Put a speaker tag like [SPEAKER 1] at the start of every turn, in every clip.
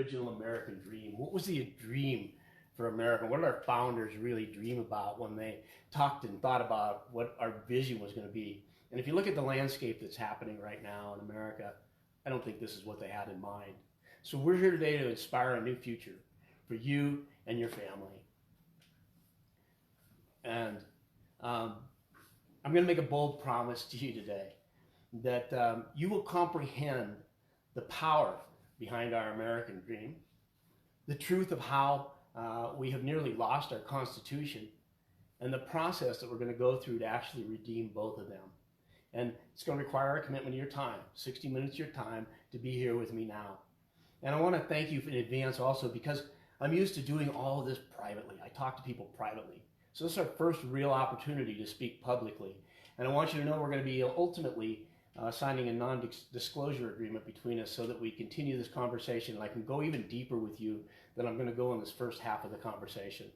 [SPEAKER 1] original American dream. What was the dream for America? What did our founders really dream about when they talked and thought about what our vision was going to be? And if you look at the landscape that's happening right now in America, I don't think this is what they had in mind. So we're here today to inspire a new future for you and your family. And I'm going to make a bold promise to you today that you will comprehend the power behind our American dream, the truth of how we have nearly lost our Constitution, and the process that we're going to go through to actually redeem both of them. And it's going to require a commitment of your time, 60 minutes of your time to be here with me now. And I want to thank you in advance also because I'm used to doing all of this privately. I talk to people privately. So this is our first real opportunity to speak publicly. And I want you to know we're going to be ultimately signing a non-disclosure agreement between us so that we continue this conversation and I can go even deeper with you than I'm going to go in this first half of the conversation.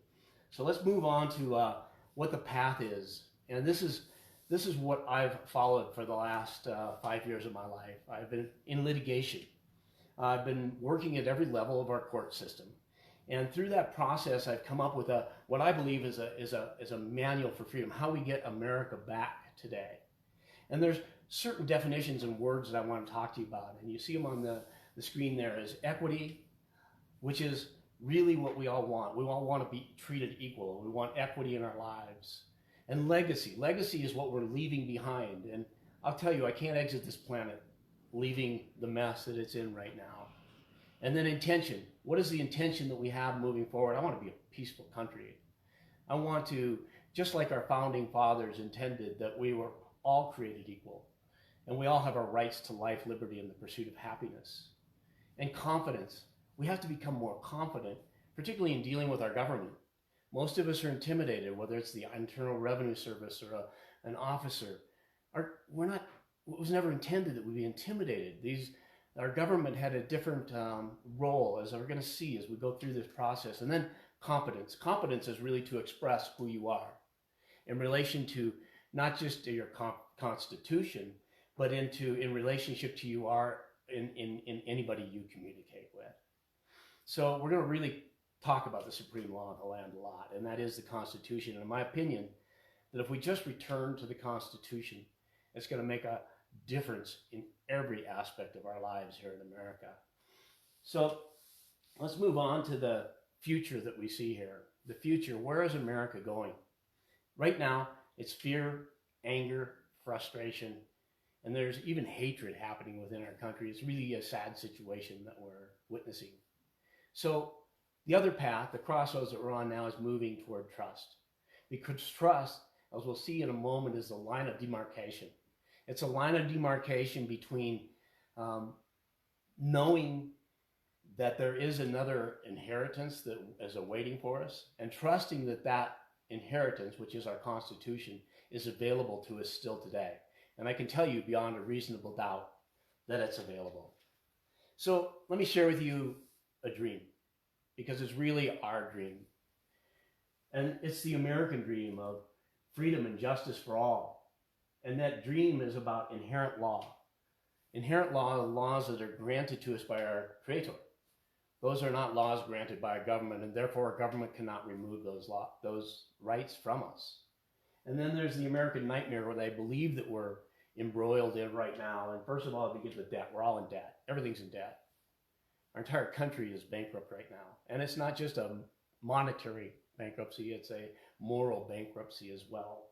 [SPEAKER 1] So let's move on to what the path is. And this is what I've followed for the last 5 years of my life. I've been in litigation. I've been working at every level of our court system. And through that process, I've come up with what I believe is a manual for freedom, how we get America back today. And there's certain definitions and words that I want to talk to you about. And you see them on the screen there as equity, which is really what we all want. We all want to be treated equal. We want equity in our lives. And legacy. Legacy is what we're leaving behind. And I'll tell you, I can't exit this planet leaving the mess that it's in right now. And then intention. What is the intention that we have moving forward? I want to be a peaceful country. I want to, just like our founding fathers intended, that we were all created equal. And we all have our rights to life, liberty, and the pursuit of happiness. And confidence. We have to become more confident, particularly in dealing with our government. Most of us are intimidated, whether it's the Internal Revenue Service or an officer. It was never intended that we be intimidated. Our government had a different role, as we're going to see as we go through this process. And then competence. Competence is really to express who you are in relation to not just to your constitution, but in relationship to you are in anybody you communicate with. So we're going to really talk about the supreme law of the land a lot, and that is the Constitution. And in my opinion, that if we just return to the Constitution, it's going to make a difference in every aspect of our lives here in America. So let's move on to the future that we see here. The future, where is America going? Right now, it's fear, anger, frustration, and there's even hatred happening within our country. It's really a sad situation that we're witnessing. So the other path, the crossroads that we're on now, is moving toward trust. Because trust, as we'll see in a moment, is the line of demarcation. It's a line of demarcation between knowing that there is another inheritance that is awaiting for us and trusting that that inheritance, which is our Constitution, is available to us still today. And I can tell you beyond a reasonable doubt that it's available. So let me share with you a dream, because it's really our dream. And it's the American dream of freedom and justice for all. And that dream is about inherent law. Inherent law are laws that are granted to us by our Creator. Those are not laws granted by a government, and therefore a government cannot remove those rights from us. And then there's the American nightmare where they believe that we're embroiled in right now. And first of all, it begins with debt. We're all in debt. Everything's in debt. Our entire country is bankrupt right now. And it's not just a monetary bankruptcy, it's a moral bankruptcy as well.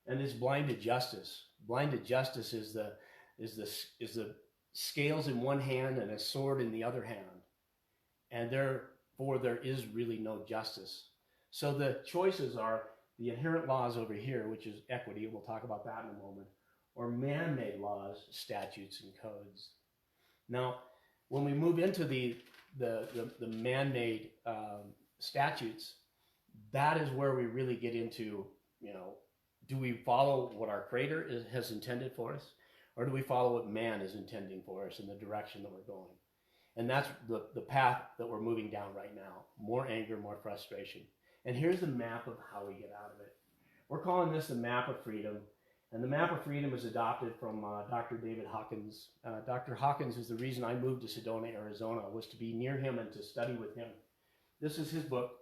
[SPEAKER 1] And it's blinded justice. Blinded justice is the scales in one hand and a sword in the other hand. And therefore there is really no justice. So the choices are the inherent laws over here, which is equity, we'll talk about that in a moment, or man-made laws, statutes, and codes. Now, when we move into the man-made statutes, that is where we really get into, do we follow what our Creator has intended for us, or do we follow what man is intending for us in the direction that we're going? And that's the path that we're moving down right now. More anger, more frustration. And here's the map of how we get out of it. We're calling this the map of freedom. And the Map of Freedom is adopted from Dr. David Hawkins. Dr. Hawkins is the reason I moved to Sedona, Arizona, was to be near him and to study with him. This is his book.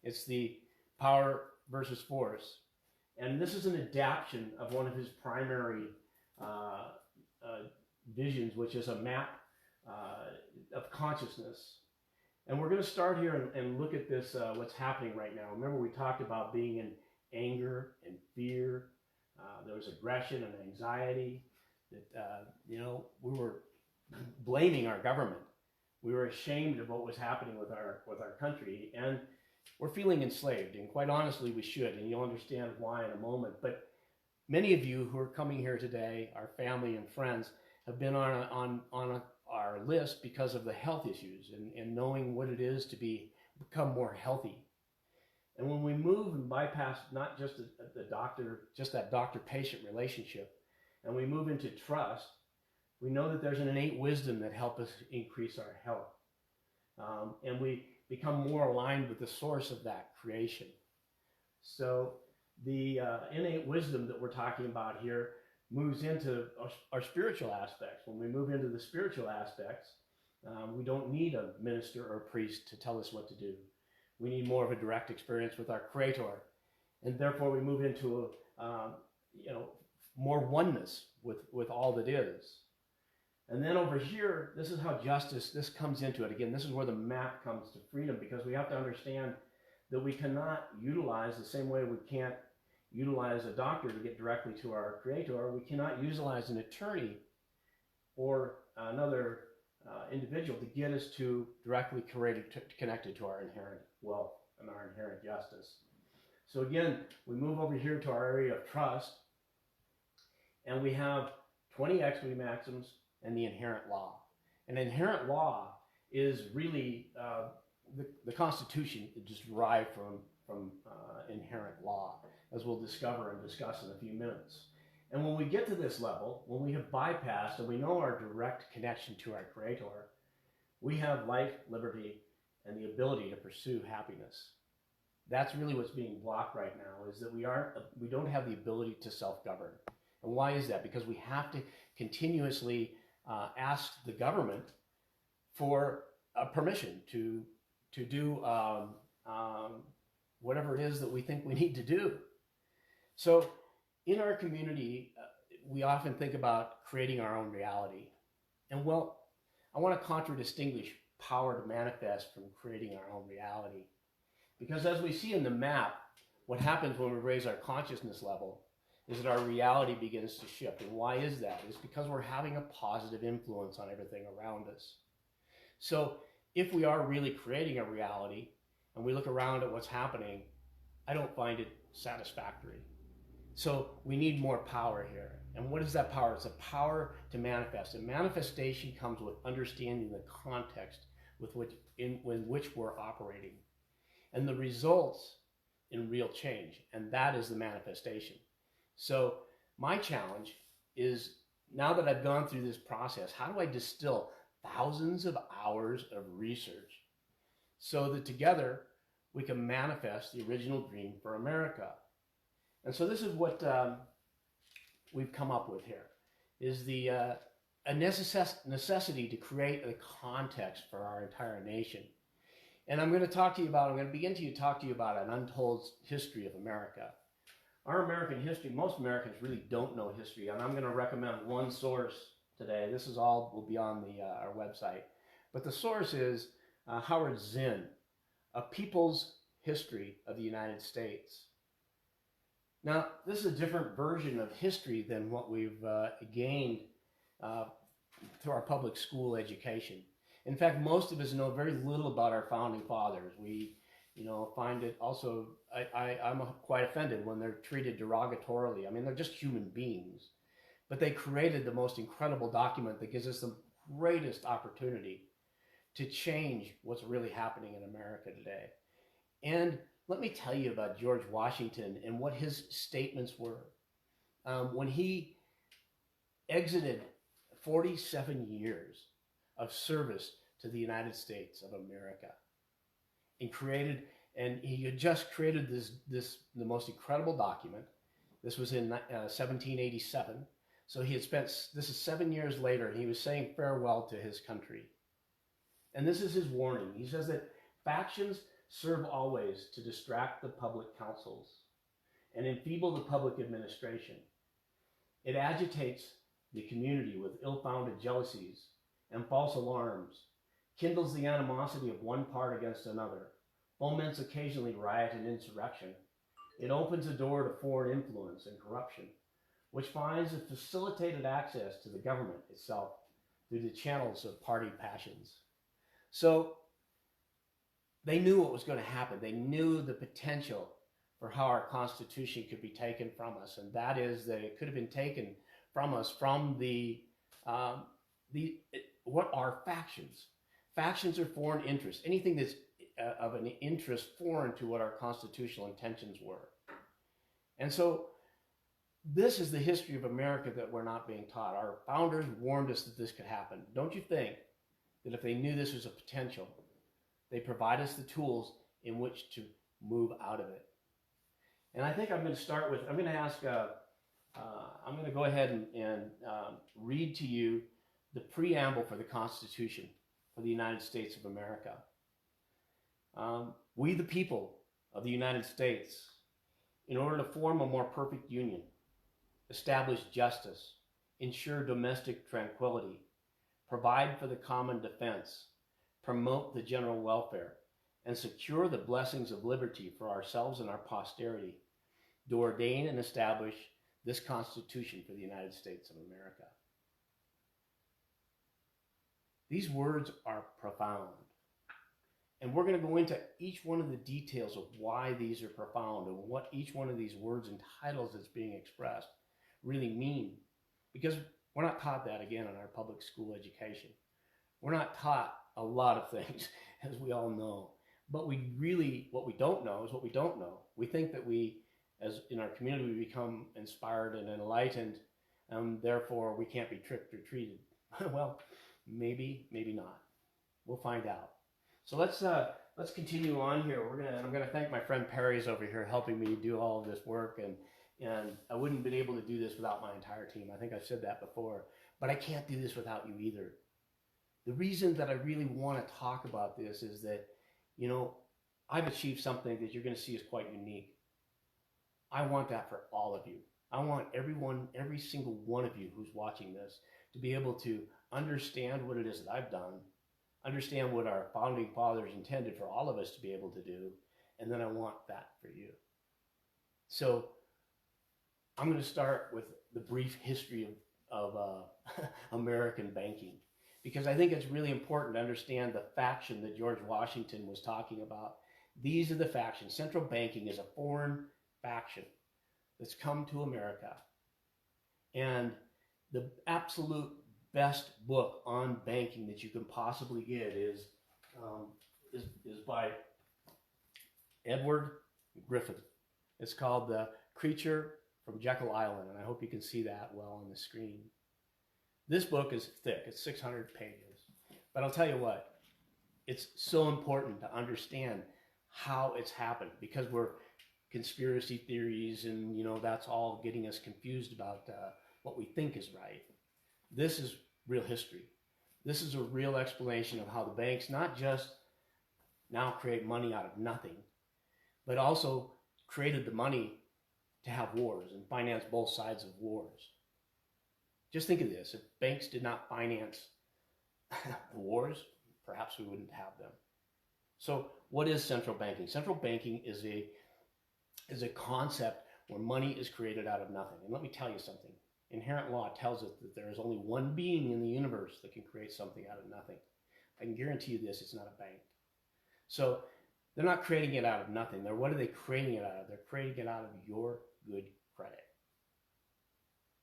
[SPEAKER 1] It's The Power versus Force. And this is an adaptation of one of his primary visions, which is a map of consciousness. And we're going to start here and look at this, what's happening right now. Remember, we talked about being in anger and fear. There was aggression and anxiety. That we were blaming our government. We were ashamed of what was happening with our country, and we're feeling enslaved. And quite honestly, we should. And you'll understand why in a moment. But many of you who are coming here today, our family and friends, have been on our list because of the health issues and knowing what it is to become more healthy. And when we move and bypass not just the doctor, just that doctor-patient relationship, and we move into trust, we know that there's an innate wisdom that helps us increase our health. And we become more aligned with the source of that creation. So the innate wisdom that we're talking about here moves into our spiritual aspects. When we move into the spiritual aspects, we don't need a minister or a priest to tell us what to do. We need more of a direct experience with our Creator, and therefore we move into more oneness with all that is. And then over here, this is how this comes into it. Again, this is where the map comes to freedom, because we have to understand that we cannot utilize the same way we can't utilize a doctor to get directly to our Creator. We cannot utilize an attorney or another individual to get us to directly connected to our inherent wealth and our inherent justice. So again, we move over here to our area of trust, and we have 20 equity maxims and the inherent law. And inherent law is really the Constitution is derived from inherent law, as we'll discover and discuss in a few minutes. And when we get to this level, when we have bypassed and we know our direct connection to our Creator, we have life, liberty, and the ability to pursue happiness. That's really what's being blocked right now, is that we don't have the ability to self-govern. And why is that? Because we have to continuously ask the government for permission to do whatever it is that we think we need to do. So in our community, we often think about creating our own reality. And well, I want to contradistinguish power to manifest from creating our own reality. Because as we see in the map, what happens when we raise our consciousness level is that our reality begins to shift. And why is that? It's because we're having a positive influence on everything around us. So if we are really creating a reality and we look around at what's happening, I don't find it satisfactory. So we need more power here. And what is that power? It's a power to manifest. And manifestation comes with understanding the context in which we're operating, and the results in real change. And that is the manifestation. So my challenge is, now that I've gone through this process, how do I distill thousands of hours of research so that together we can manifest the original dream for America? And so this is what we've come up with here, is a necessity to create a context for our entire nation. And I'm going to talk to you about, talk to you about an untold history of America. Our American history, most Americans really don't know history, and I'm going to recommend one source today. This is all will be on our website. But the source is Howard Zinn, A People's History of the United States. Now, this is a different version of history than what we've gained through our public school education. In fact, most of us know very little about our founding fathers. We, find it also, I'm quite offended when they're treated derogatorily. I mean, they're just human beings. But they created the most incredible document that gives us the greatest opportunity to change what's really happening in America today. And let me tell you about George Washington and what his statements were. When he exited 47 years of service to the United States of America, and he had just created the most incredible document. This was in 1787. So he had spent, this is 7 years later, and he was saying farewell to his country. And this is his warning. He says that factions serve always to distract the public councils and enfeeble the public administration. It agitates the community with ill-founded jealousies and false alarms, kindles the animosity of one part against another, foments occasionally riot and insurrection. It opens a door to foreign influence and corruption, which finds a facilitated access to the government itself through the channels of party passions. So they knew what was going to happen. They knew the potential for how our Constitution could be taken from us, and that is that it could have been taken from us from what are factions? Factions are foreign interests. Anything that's of an interest foreign to what our constitutional intentions were. And so this is the history of America that we're not being taught. Our founders warned us that this could happen. Don't you think that if they knew this was a potential, they provide us the tools in which to move out of it? And I think I'm going to start with, I'm going to ask, I'm going to go ahead and read to you the preamble for the Constitution for the United States of America. We, the people of the United States, in order to form a more perfect union, establish justice, ensure domestic tranquility, provide for the common defense, promote the general welfare, and secure the blessings of liberty for ourselves and our posterity, do ordain and establish this Constitution for the United States of America. These words are profound. And we're going to go into each one of the details of why these are profound and what each one of these words and titles that's being expressed really mean. Because we're not taught that, again, in our public school education. We're not taught a lot of things, as we all know. But what we don't know is what we don't know. We think that we, as in our community, we become inspired and enlightened, and therefore we can't be tricked or treated. Well, maybe not. We'll find out. So let's continue on here. I'm gonna thank my friend Perry's over here helping me do all of this work, and I wouldn't have been able to do this without my entire team. I think I've said that before, but I can't do this without you either. The reason that I really want to talk about this is that, you know, I've achieved something that you're going to see is quite unique. I want that for all of you. I want every single one of you who's watching this to be able to understand what it is that I've done, understand what our founding fathers intended for all of us to be able to do, and then I want that for you. So I'm going to start with the brief history of American banking, because I think it's really important to understand the faction that George Washington was talking about. These are the factions. Central banking is a foreign faction that's come to America. And the absolute best book on banking that you can possibly get is by Edward Griffith. It's called The Creature from Jekyll Island, and I hope you can see that well on the screen. This book is thick. It's 600 pages. But I'll tell you what, it's so important to understand how it's happened, because we're conspiracy theories and, you know, that's all getting us confused about what we think is right. This is real history. This is a real explanation of how the banks not just now create money out of nothing, but also created the money to have wars and finance both sides of wars. Just think of this. If banks did not finance the wars, perhaps we wouldn't have them. So what is central banking? Central banking is a concept where money is created out of nothing. And let me tell you something. Inherent law tells us that there is only one being in the universe that can create something out of nothing. I can guarantee you this, it's not a bank. So they're not creating it out of nothing. What are they creating it out of? They're creating it out of your good credit.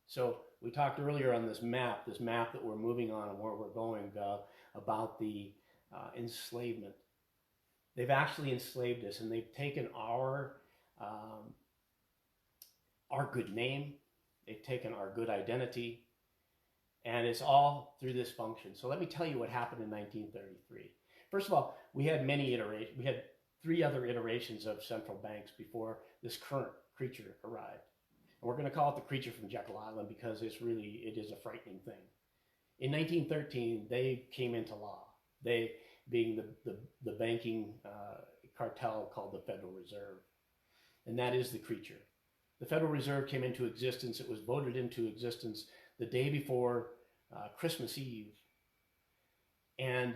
[SPEAKER 1] So we talked earlier on this map that we're moving on and where we're going about the enslavement. They've actually enslaved us, and they've taken our good name, they've taken our good identity, and it's all through this function. So let me tell you what happened in 1933. First of all, we had many iterations. We had 3 other iterations of central banks before this current creature arrived. And we're going to call it the creature from Jekyll Island because it is a frightening thing. In 1913, they came into law. They being the banking cartel called the Federal Reserve. And that is the creature. The Federal Reserve came into existence. It was voted into existence the day before Christmas Eve. And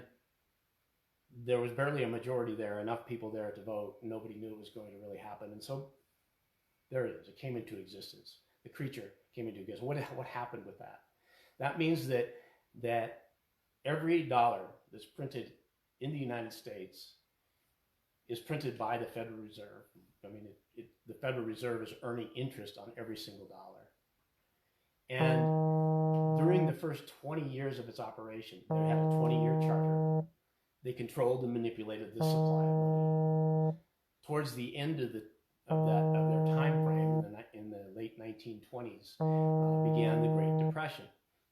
[SPEAKER 1] there was barely a majority there, enough people there to vote. Nobody knew it was going to really happen. And so there it is. It came into existence. The creature came into existence. What happened with that? That means that every dollar that's printed in the United States is printed by the Federal Reserve. I mean, the Federal Reserve is earning interest on every single dollar. And during the first 20 years of its operation, they had a 20-year charter. They controlled and manipulated the supply of money. Towards the end of their time frame, in the late 1920s, began the Great Depression,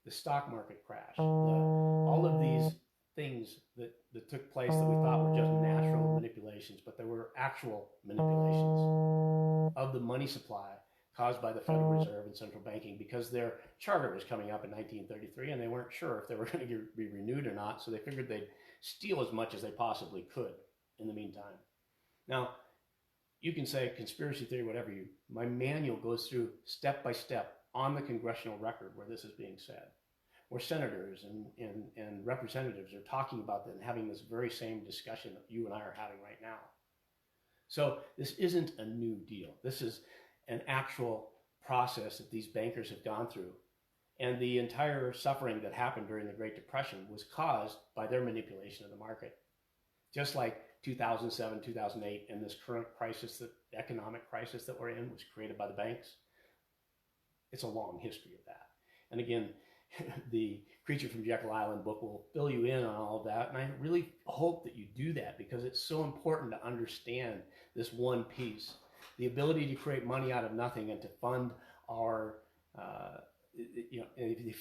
[SPEAKER 1] the stock market crash, all of these things that took place that we thought were just natural manipulations, but there were actual manipulations of the money supply caused by the Federal Reserve and central banking, because their charter was coming up in 1933 and they weren't sure if they were going to be renewed or not, so they figured they'd steal as much as they possibly could in the meantime. Now, you can say conspiracy theory, whatever my manual goes through step by step on the congressional record where this is being said, where senators and representatives are talking about that and having this very same discussion that you and I are having right now. So this isn't a new deal. This is an actual process that these bankers have gone through. And the entire suffering that happened during the Great Depression was caused by their manipulation of the market. Just like 2007, 2008, and this current crisis, the economic crisis that we're in, was created by the banks. It's a long history of that. And again, the Creature from Jekyll Island book will fill you in on all of that. And I really hope that you do that, because it's so important to understand this one piece. The ability to create money out of nothing and to fund our,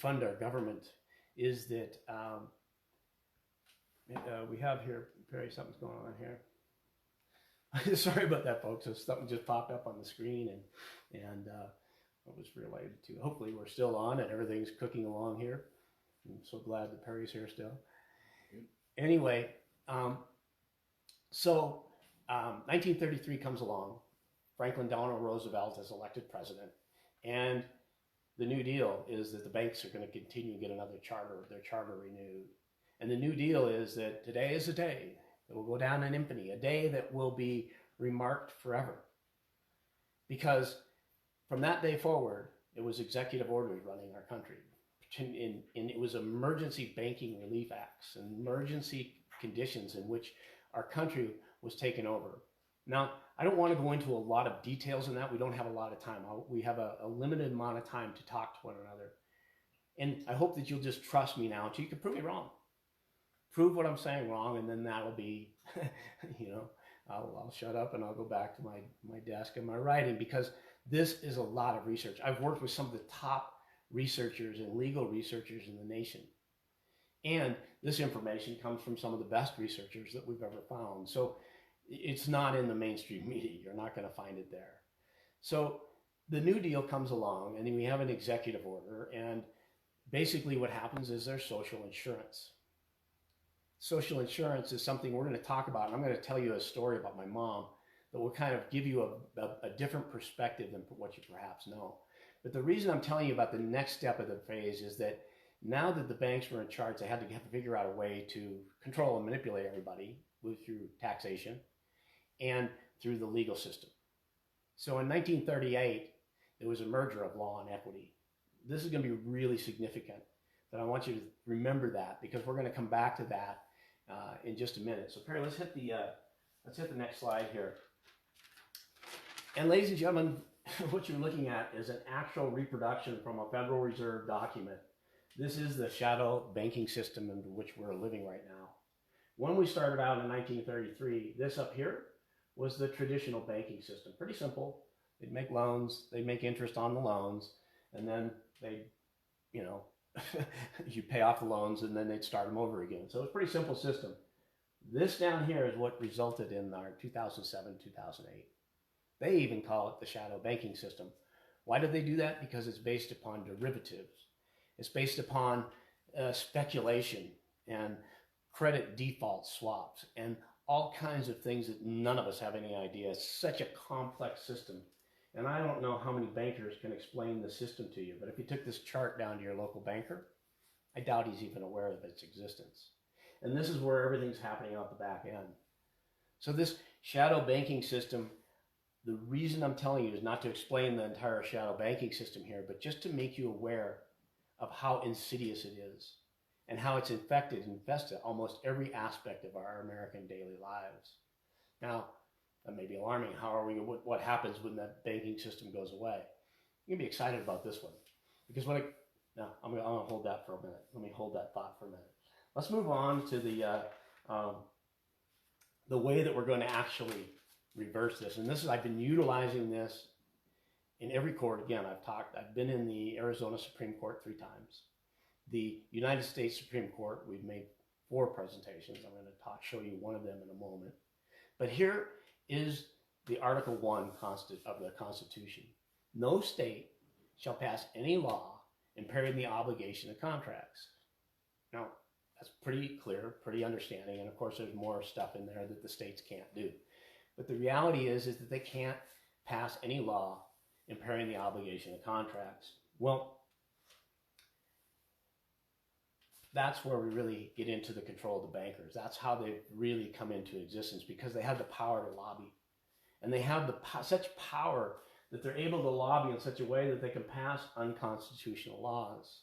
[SPEAKER 1] fund our government is that we have here, Perry, something's going on here. Sorry about that, folks. So something just popped up on the screen and it was related to, hopefully we're still on and everything's cooking along here. I'm so glad that Perry's here still. Anyway, 1933 comes along. Franklin Delano Roosevelt is elected president, and the New Deal is that the banks are going to continue to get their charter renewed. And the New Deal is that today is a day that will go down in infamy, a day that will be remarked forever. Because from that day forward, it was executive orders running our country. And it was emergency banking relief acts and emergency conditions in which our country was taken over. Now, I don't want to go into a lot of details in that. We don't have a lot of time. We have a limited amount of time to talk to one another. And I hope that you'll just trust me now until you can prove me wrong. Prove what I'm saying wrong, and then that'll be, I'll shut up and I'll go back to my desk and my writing, because this is a lot of research. I've worked with some of the top researchers and legal researchers in the nation. And this information comes from some of the best researchers that we've ever found. So it's not in the mainstream media. You're not going to find it there. So the New Deal comes along, and then we have an executive order. And basically what happens is there's social insurance. Social insurance is something we're going to talk about. And I'm going to tell you a story about my mom that will kind of give you a different perspective than what you perhaps know. But the reason I'm telling you about the next step of the phase is that now that the banks were in charge, they had to figure out a way to control and manipulate everybody through taxation and through the legal system. So in 1938, there was a merger of law and equity. This is going to be really significant, but I want you to remember that, because we're going to come back to that in just a minute. So Perry, let's hit the next slide here. And ladies and gentlemen, what you're looking at is an actual reproduction from a Federal Reserve document. This is the shadow banking system in which we're living right now. When we started out in 1933, this up here was the traditional banking system. Pretty simple. They'd make loans, they'd make interest on the loans, and then they'd, you pay off the loans, and then they'd start them over again. So it's a pretty simple system. This down here is what resulted in our 2007, 2008. They even call it the shadow banking system, Why do they do that? Because it's based upon derivatives. It's based upon speculation and credit default swaps and all kinds of things that none of us have any idea. It's such a complex system. And I don't know how many bankers can explain the system to you, but if you took this chart down to your local banker, I doubt he's even aware of its existence. And this is where everything's happening out the back end. So this shadow banking system, the reason I'm telling you is not to explain the entire shadow banking system here, but just to make you aware of how insidious it is and how it's infested almost every aspect of our American daily lives. Now, that may be alarming. What happens when that banking system goes away? You're gonna be excited about this one, because I'm gonna hold that for a minute. Let me hold that thought for a minute. Let's move on to the way that we're going to actually reverse this. And I've been utilizing this in every court. Again, I've been in the Arizona Supreme Court 3 times. The United States Supreme Court, we've made 4 presentations. I'm going to show you one of them in a moment. But here is the Article 1 of the Constitution. No state shall pass any law impairing the obligation of contracts. Now, that's pretty clear, pretty understanding, and of course there's more stuff in there that the states can't do. But the reality is that they can't pass any law impairing the obligation of contracts. Well, that's where we really get into the control of the bankers. That's how they've really come into existence, because they have the power to lobby. And they have such power that they're able to lobby in such a way that they can pass unconstitutional laws.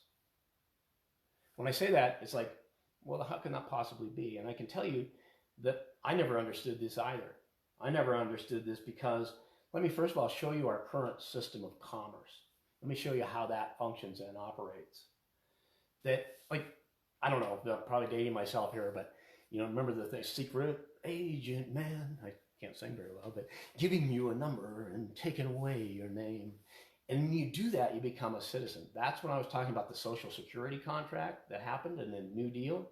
[SPEAKER 1] When I say that, it's like, well, how can that possibly be? And I can tell you that I never understood this either. I never understood this because, let me first of all show you our current system of commerce. Let me show you how that functions and operates. That, like, I don't know, I'm probably dating myself here, but, remember the thing, secret agent man, I can't sing very well, but giving you a number and taking away your name. And when you do that, you become a citizen. That's when I was talking about the Social Security contract that happened in the New Deal.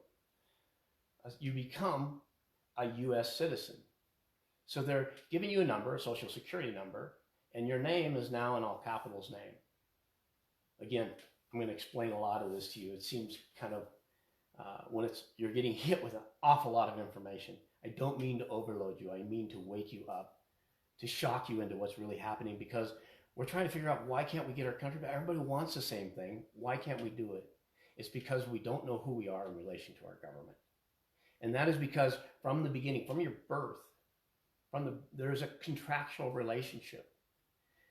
[SPEAKER 1] You become a U.S. citizen. So they're giving you a number, a Social Security number, and your name is now in all capitals name. Again, I'm going to explain a lot of this to you. It seems kind of, when you're getting hit with an awful lot of information. I don't mean to overload you. I mean to wake you up, to shock you into what's really happening, because we're trying to figure out, why can't we get our country back? Everybody wants the same thing. Why can't we do it? It's because we don't know who we are in relation to our government. And that is because from the beginning, from your birth, there's a contractual relationship.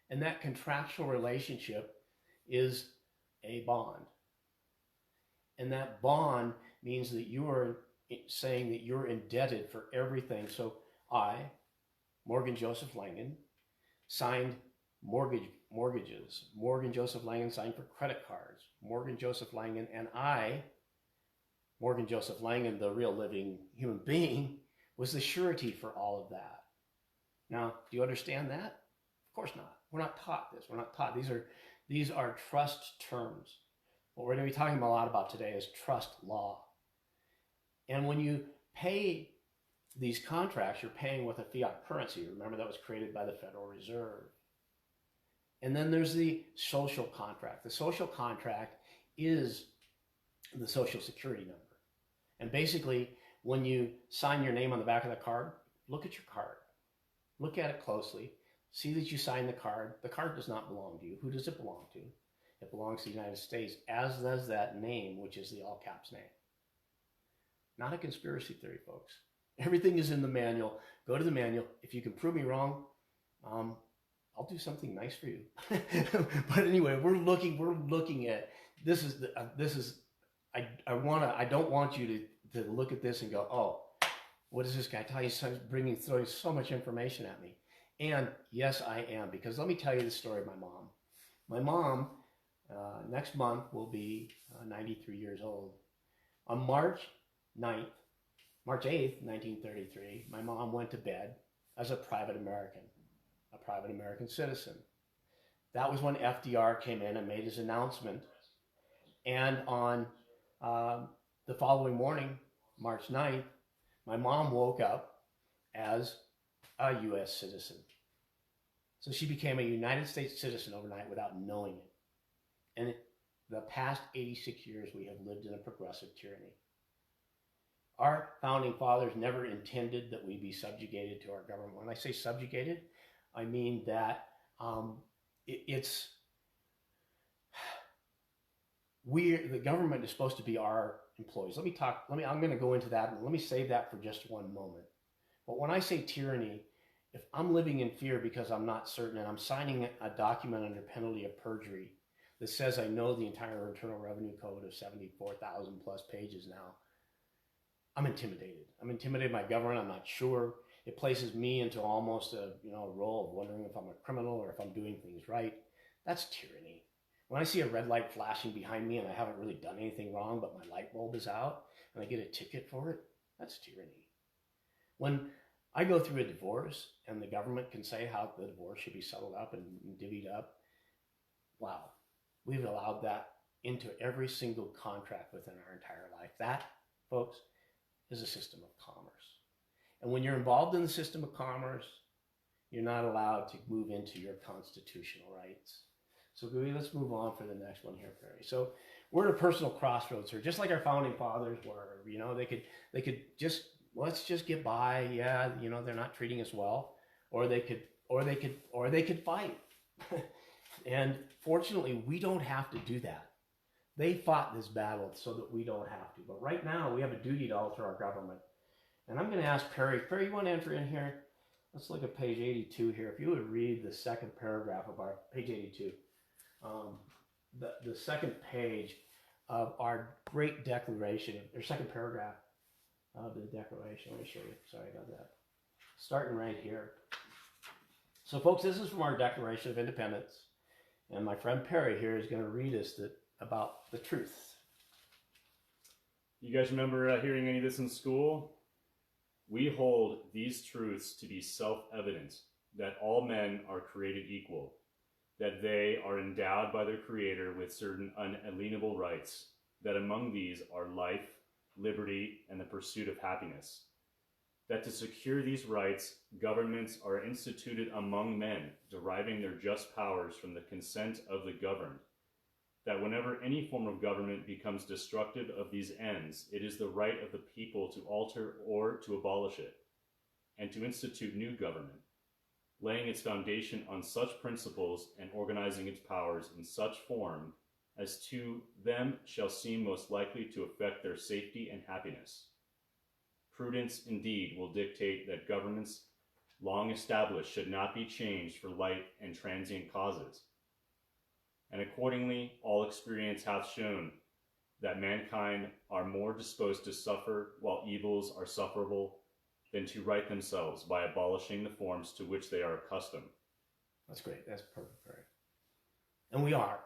[SPEAKER 1] And that contractual relationship is a bond. And that bond means that you are saying that you're indebted for everything. So I, Morgan Joseph Langan, signed mortgages. Morgan Joseph Langan signed for credit cards. Morgan Joseph Langan and I, Morgan Joseph Langan, the real living human being, was the surety for all of that. Now, do you understand that? Of course not. We're not taught this. We're not taught. These are trust terms. What we're going to be talking a lot about today is trust law. And when you pay these contracts, you're paying with a fiat currency. Remember, that was created by the Federal Reserve. And then there's the social contract. The social contract is the Social Security number. And basically, when you sign your name on the back of the card, look at your card. Look at it closely. See that you signed the card. The card does not belong to you. Who does it belong to? It belongs to the United States, as does that name, which is the all caps name. Not a conspiracy theory, folks. Everything is in the manual. Go to the manual. If you can prove me wrong, I'll do something nice for you. But anyway, we're looking at this. I don't want you to look at this and go, oh, what is this guy telling you? Throwing so much information at me. And yes, I am, because let me tell you the story of my mom. My mom, next month, will be 93 years old. On March 8th, 1933, my mom went to bed as a private American citizen. That was when FDR came in and made his announcement. And on the following morning, March 9th, my mom woke up as a U.S. citizen. So she became a United States citizen overnight without knowing it. And the past 86 years, we have lived in a progressive tyranny. Our founding fathers never intended that we be subjugated to our government. When I say subjugated, I mean that the government is supposed to be our employees. I'm going to go into that, and let me save that for just one moment. But when I say tyranny, if I'm living in fear because I'm not certain, and I'm signing a document under penalty of perjury that says I know the entire Internal Revenue Code of 74,000 plus pages now, I'm intimidated. I'm intimidated by government. I'm not sure. It places me into almost a role of wondering if I'm a criminal or if I'm doing things right. That's tyranny. When I see a red light flashing behind me and I haven't really done anything wrong, but my light bulb is out and I get a ticket for it, that's tyranny. When I go through a divorce and the government can say how the divorce should be settled up and divvied up, wow, we've allowed that into every single contract within our entire life. That, folks, is a system of commerce. And when you're involved in the system of commerce, you're not allowed to move into your constitutional rights. So let's move on for the next one here, Perry. So we're at a personal crossroads here, just like our founding fathers were. They could just, let's just get by. Yeah, they're not treating us well, or they could fight. And fortunately, we don't have to do that. They fought this battle so that we don't have to. But right now, we have a duty to alter our government. And I'm going to ask Perry. Perry, you want to enter in here? Let's look at page 82 here. If you would read the second paragraph of our page 82, the second page of our great declaration, or second paragraph of the declaration. Let me show you. Sorry about that. Starting right here. So, folks, this is from our Declaration of Independence. And my friend Perry here is going to read us about the truth.
[SPEAKER 2] You guys remember hearing any of this in school? We hold these truths to be self-evident, that all men are created equal, that they are endowed by their Creator with certain unalienable rights, that among these are life, liberty, and the pursuit of happiness, that to secure these rights, governments are instituted among men, deriving their just powers from the consent of the governed, that whenever any form of government becomes destructive of these ends, it is the right of the people to alter or to abolish it, and to institute new government, laying its foundation on such principles and organizing its powers in such form as to them shall seem most likely to affect their safety and happiness. Prudence indeed will dictate that governments long established should not be changed for light and transient causes. And accordingly, all experience hath shown that mankind are more disposed to suffer while evils are sufferable than to right themselves by abolishing the forms to which they are accustomed.
[SPEAKER 1] That's great. That's perfect, Perry. And we are.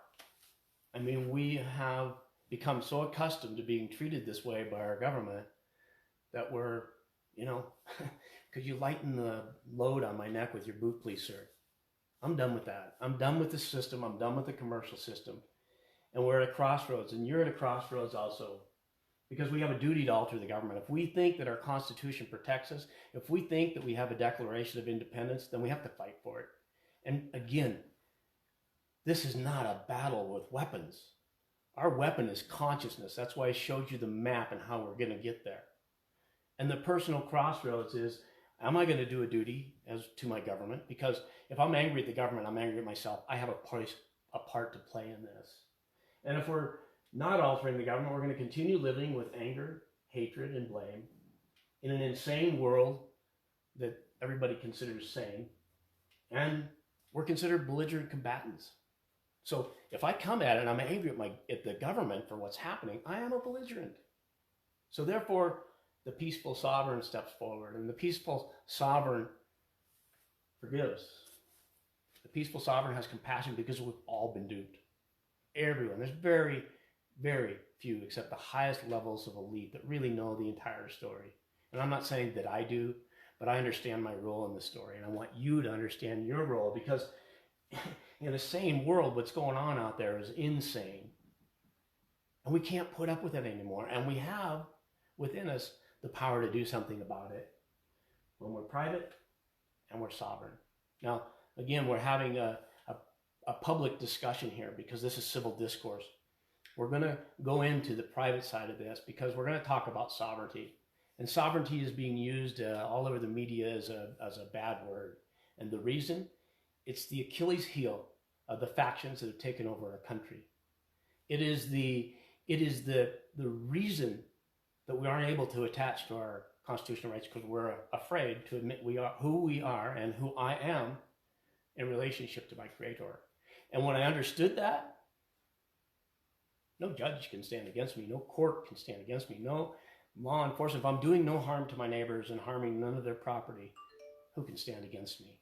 [SPEAKER 1] I mean, we have become so accustomed to being treated this way by our government that we're, could you lighten the load on my neck with your boot, please, sir? I'm done with that. I'm done with the system. I'm done with the commercial system. And we're at a crossroads, and you're at a crossroads also, because we have a duty to alter the government. If we think that our Constitution protects us, if we think that we have a Declaration of Independence, then we have to fight for it. And again, this is not a battle with weapons. Our weapon is consciousness. That's why I showed you the map and how we're going to get there. And the personal crossroads is, am I going to do a duty as to my government? Because if I'm angry at the government, I'm angry at myself. I have a part to play in this. And if we're not altering the government, we're going to continue living with anger, hatred, and blame in an insane world that everybody considers sane. And we're considered belligerent combatants. So if I come at it and I'm angry at the government for what's happening, I am a belligerent. So therefore, the peaceful sovereign steps forward, and the peaceful sovereign forgives. The peaceful sovereign has compassion because we've all been duped. Everyone. There's very, very few, except the highest levels of elite, that really know the entire story. And I'm not saying that I do, but I understand my role in the story, and I want you to understand your role, because in a sane world, what's going on out there is insane. And we can't put up with it anymore. And we have within us the power to do something about it when we're private and we're sovereign. Now, again, we're having a public discussion here because this is civil discourse. We're going to go into the private side of this because we're going to talk about sovereignty. And sovereignty is being used all over the media as a bad word. And the reason, it's the Achilles heel of the factions that have taken over our country. It is the reason that we aren't able to attach to our constitutional rights because we're afraid to admit who we are and who I am in relationship to my Creator. And when I understood that, no judge can stand against me, no court can stand against me, no law enforcement. If I'm doing no harm to my neighbors and harming none of their property, who can stand against me?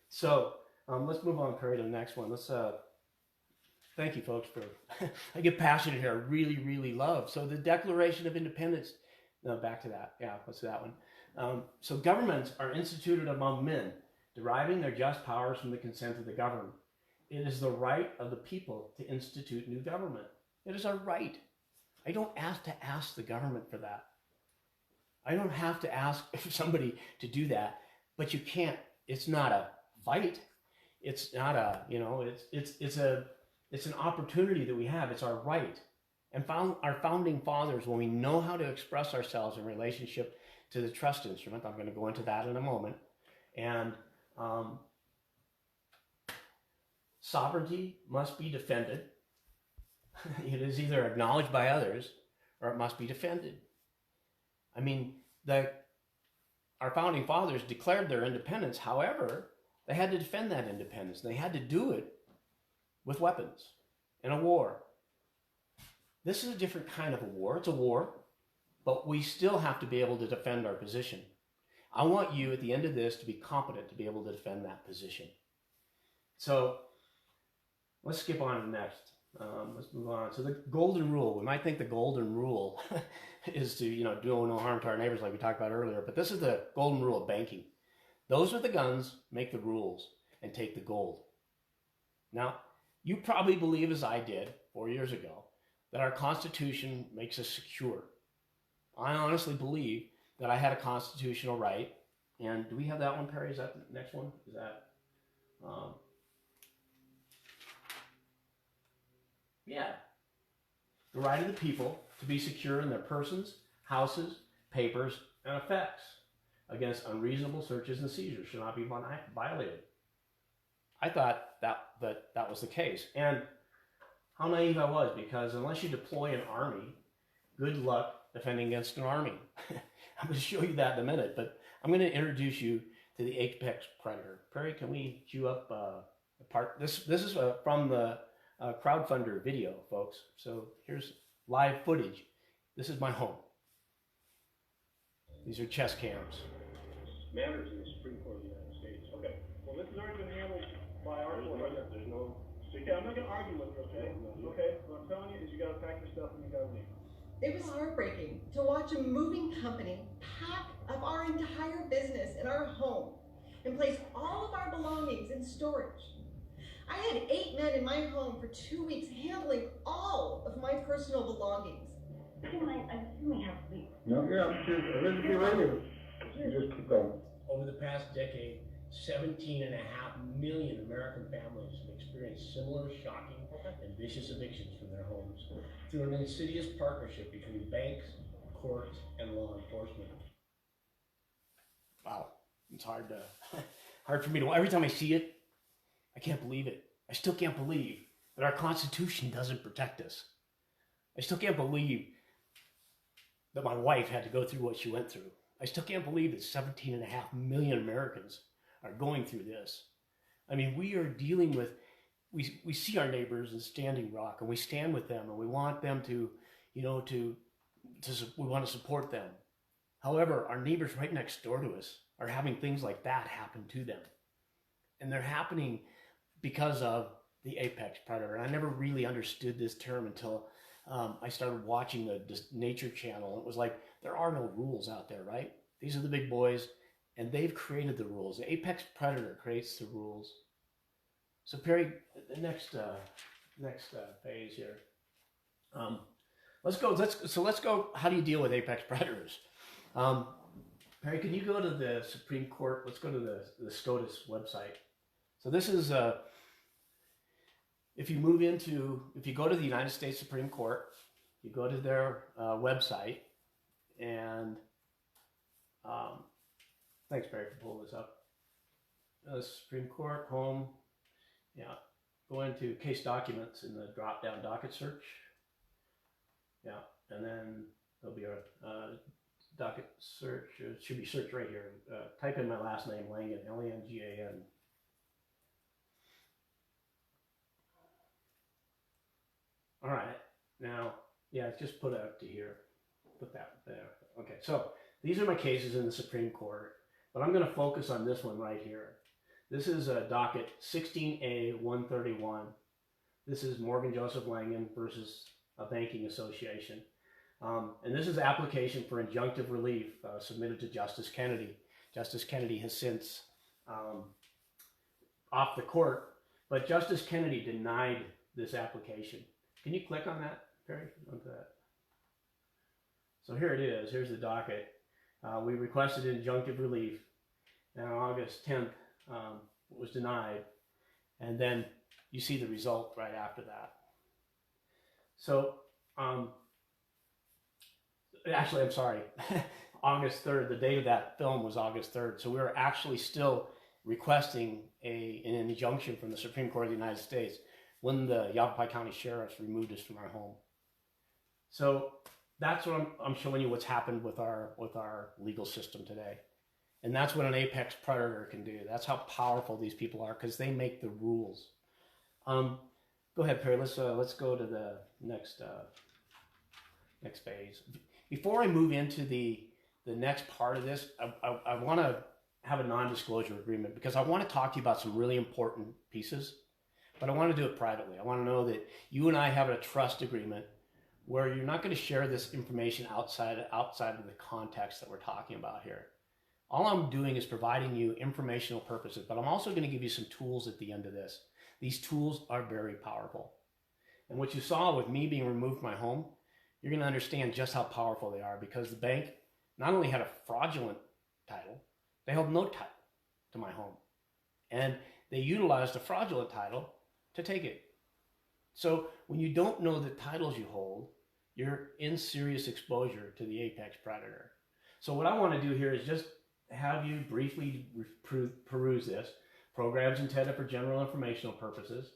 [SPEAKER 1] So let's move on, Perry, to the next one. Let's thank you, folks, for I get passionate here. I really, really love. So the Declaration of Independence. No, back to that. Yeah, what's that one? So governments are instituted among men, deriving their just powers from the consent of the governed. It is the right of the people to institute new government. It is our right. I don't have to ask the government for that. I don't have to ask somebody to do that, but you can't. It's not a fight. It's not a, it's an opportunity that we have. It's our right. And our founding fathers, when we know how to express ourselves in relationship to the trust instrument, I'm going to go into that in a moment, and sovereignty must be defended. It is either acknowledged by others or it must be defended. I mean, our founding fathers declared their independence. However, they had to defend that independence. They had to do it with weapons in a war. This is a different kind of a war. It's a war, but we still have to be able to defend our position. I want you at the end of this to be competent to be able to defend that position. So let's skip on to the next. Let's move on. So the golden rule. We might think the golden rule is to, do no harm to our neighbors like we talked about earlier, but this is the golden rule of banking. Those with the guns make the rules and take the gold. Now, you probably believe, as I did 4 years ago, that our Constitution makes us secure. I honestly believe that I had a constitutional right. And do we have that one, Perry? Is that the next one? Is that... Yeah. The right of the people to be secure in their persons, houses, papers, and effects against unreasonable searches and seizures should not be violated. I thought that was the case. And how naive I was, because unless you deploy an army, good luck defending against an army. I'm going to show you that in a minute, but I'm going to introduce you to the apex predator. Perry, can we cue up a part? This is from the crowdfunder video, folks. So here's live footage. This is my home. These are chest cams.
[SPEAKER 3] Matters in the Supreme Court of the United States. Okay. Well, this has already been handled by our court. There's no... Okay, I'm not going to argue with you, okay? Okay, what I'm telling you is you got to pack your stuff and you got to leave.
[SPEAKER 4] It was heartbreaking to watch a moving company pack up our entire business in our home and place all of our belongings in storage. I had 8 men in my home for 2 weeks handling all of my personal belongings.
[SPEAKER 5] I may have to leave.
[SPEAKER 3] No, yeah, I'm sure. Let's be ready. You just keep going.
[SPEAKER 1] Over the past decade, 17.5 million American families have experienced similar shocking and vicious evictions from their homes through an insidious partnership between banks, courts, and law enforcement. Wow, it's hard for me to. Every time I see it, I can't believe it. I still can't believe that our Constitution doesn't protect us. I still can't believe that my wife had to go through what she went through. I still can't believe that 17.5 million Americans are going through this. I mean, we are dealing with, we see our neighbors in Standing Rock, and we stand with them, and we want them to, we want to support them. However, our neighbors right next door to us are having things like that happen to them. And they're happening because of the apex predator. And I never really understood this term until I started watching the Nature Channel. It was like, there are no rules out there, right? These are the big boys, and they've created the rules. The apex predator creates the rules. So Perry, the next phase here. Let's go. How do you deal with apex predators? Perry, can you go to the Supreme Court? Let's go to the SCOTUS website. So this is, if you go to the United States Supreme Court, you go to their website, and thanks, Barry, for pulling this up. Supreme Court, home, yeah. Go into case documents in the drop-down docket search. Yeah, and then there'll be a docket search. It should be search right here. Type in my last name, Langan, Langan. All right, now, yeah, just put it up to here. Put that there. Okay, so these are my cases in the Supreme Court, but I'm going to focus on this one right here. This is docket 16A 131. This is Morgan Joseph Langan versus a banking association. And this is application for injunctive relief submitted to Justice Kennedy. Justice Kennedy has since off the court, but Justice Kennedy denied this application. Can you click on that, Perry? Onto that. So here it is. Here's the docket. We requested injunctive relief. And on August 10th, it was denied. And then you see the result right after that. So, actually, I'm sorry. August 3rd, the date of that film was August 3rd. So we were actually still requesting an injunction from the Supreme Court of the United States when the Yavapai County Sheriffs removed us from our home. So that's what I'm showing you what's happened with our legal system today. And that's what an apex predator can do. That's how powerful these people are, because they make the rules. Go ahead, Perry. Let's go to the next phase. Before I move into the next part of this, I want to have a non-disclosure agreement, because I want to talk to you about some really important pieces, but I want to do it privately. I want to know that you and I have a trust agreement where you're not going to share this information outside of the context that we're talking about here. All I'm doing is providing you informational purposes, but I'm also going to give you some tools at the end of this. These tools are very powerful. And what you saw with me being removed from my home, you're going to understand just how powerful they are, because the bank not only had a fraudulent title, they held no title to my home. And they utilized a fraudulent title to take it. So when you don't know the titles you hold, you're in serious exposure to the apex predator. So what I want to do here is just have you briefly peruse this. Programs intended for general informational purposes.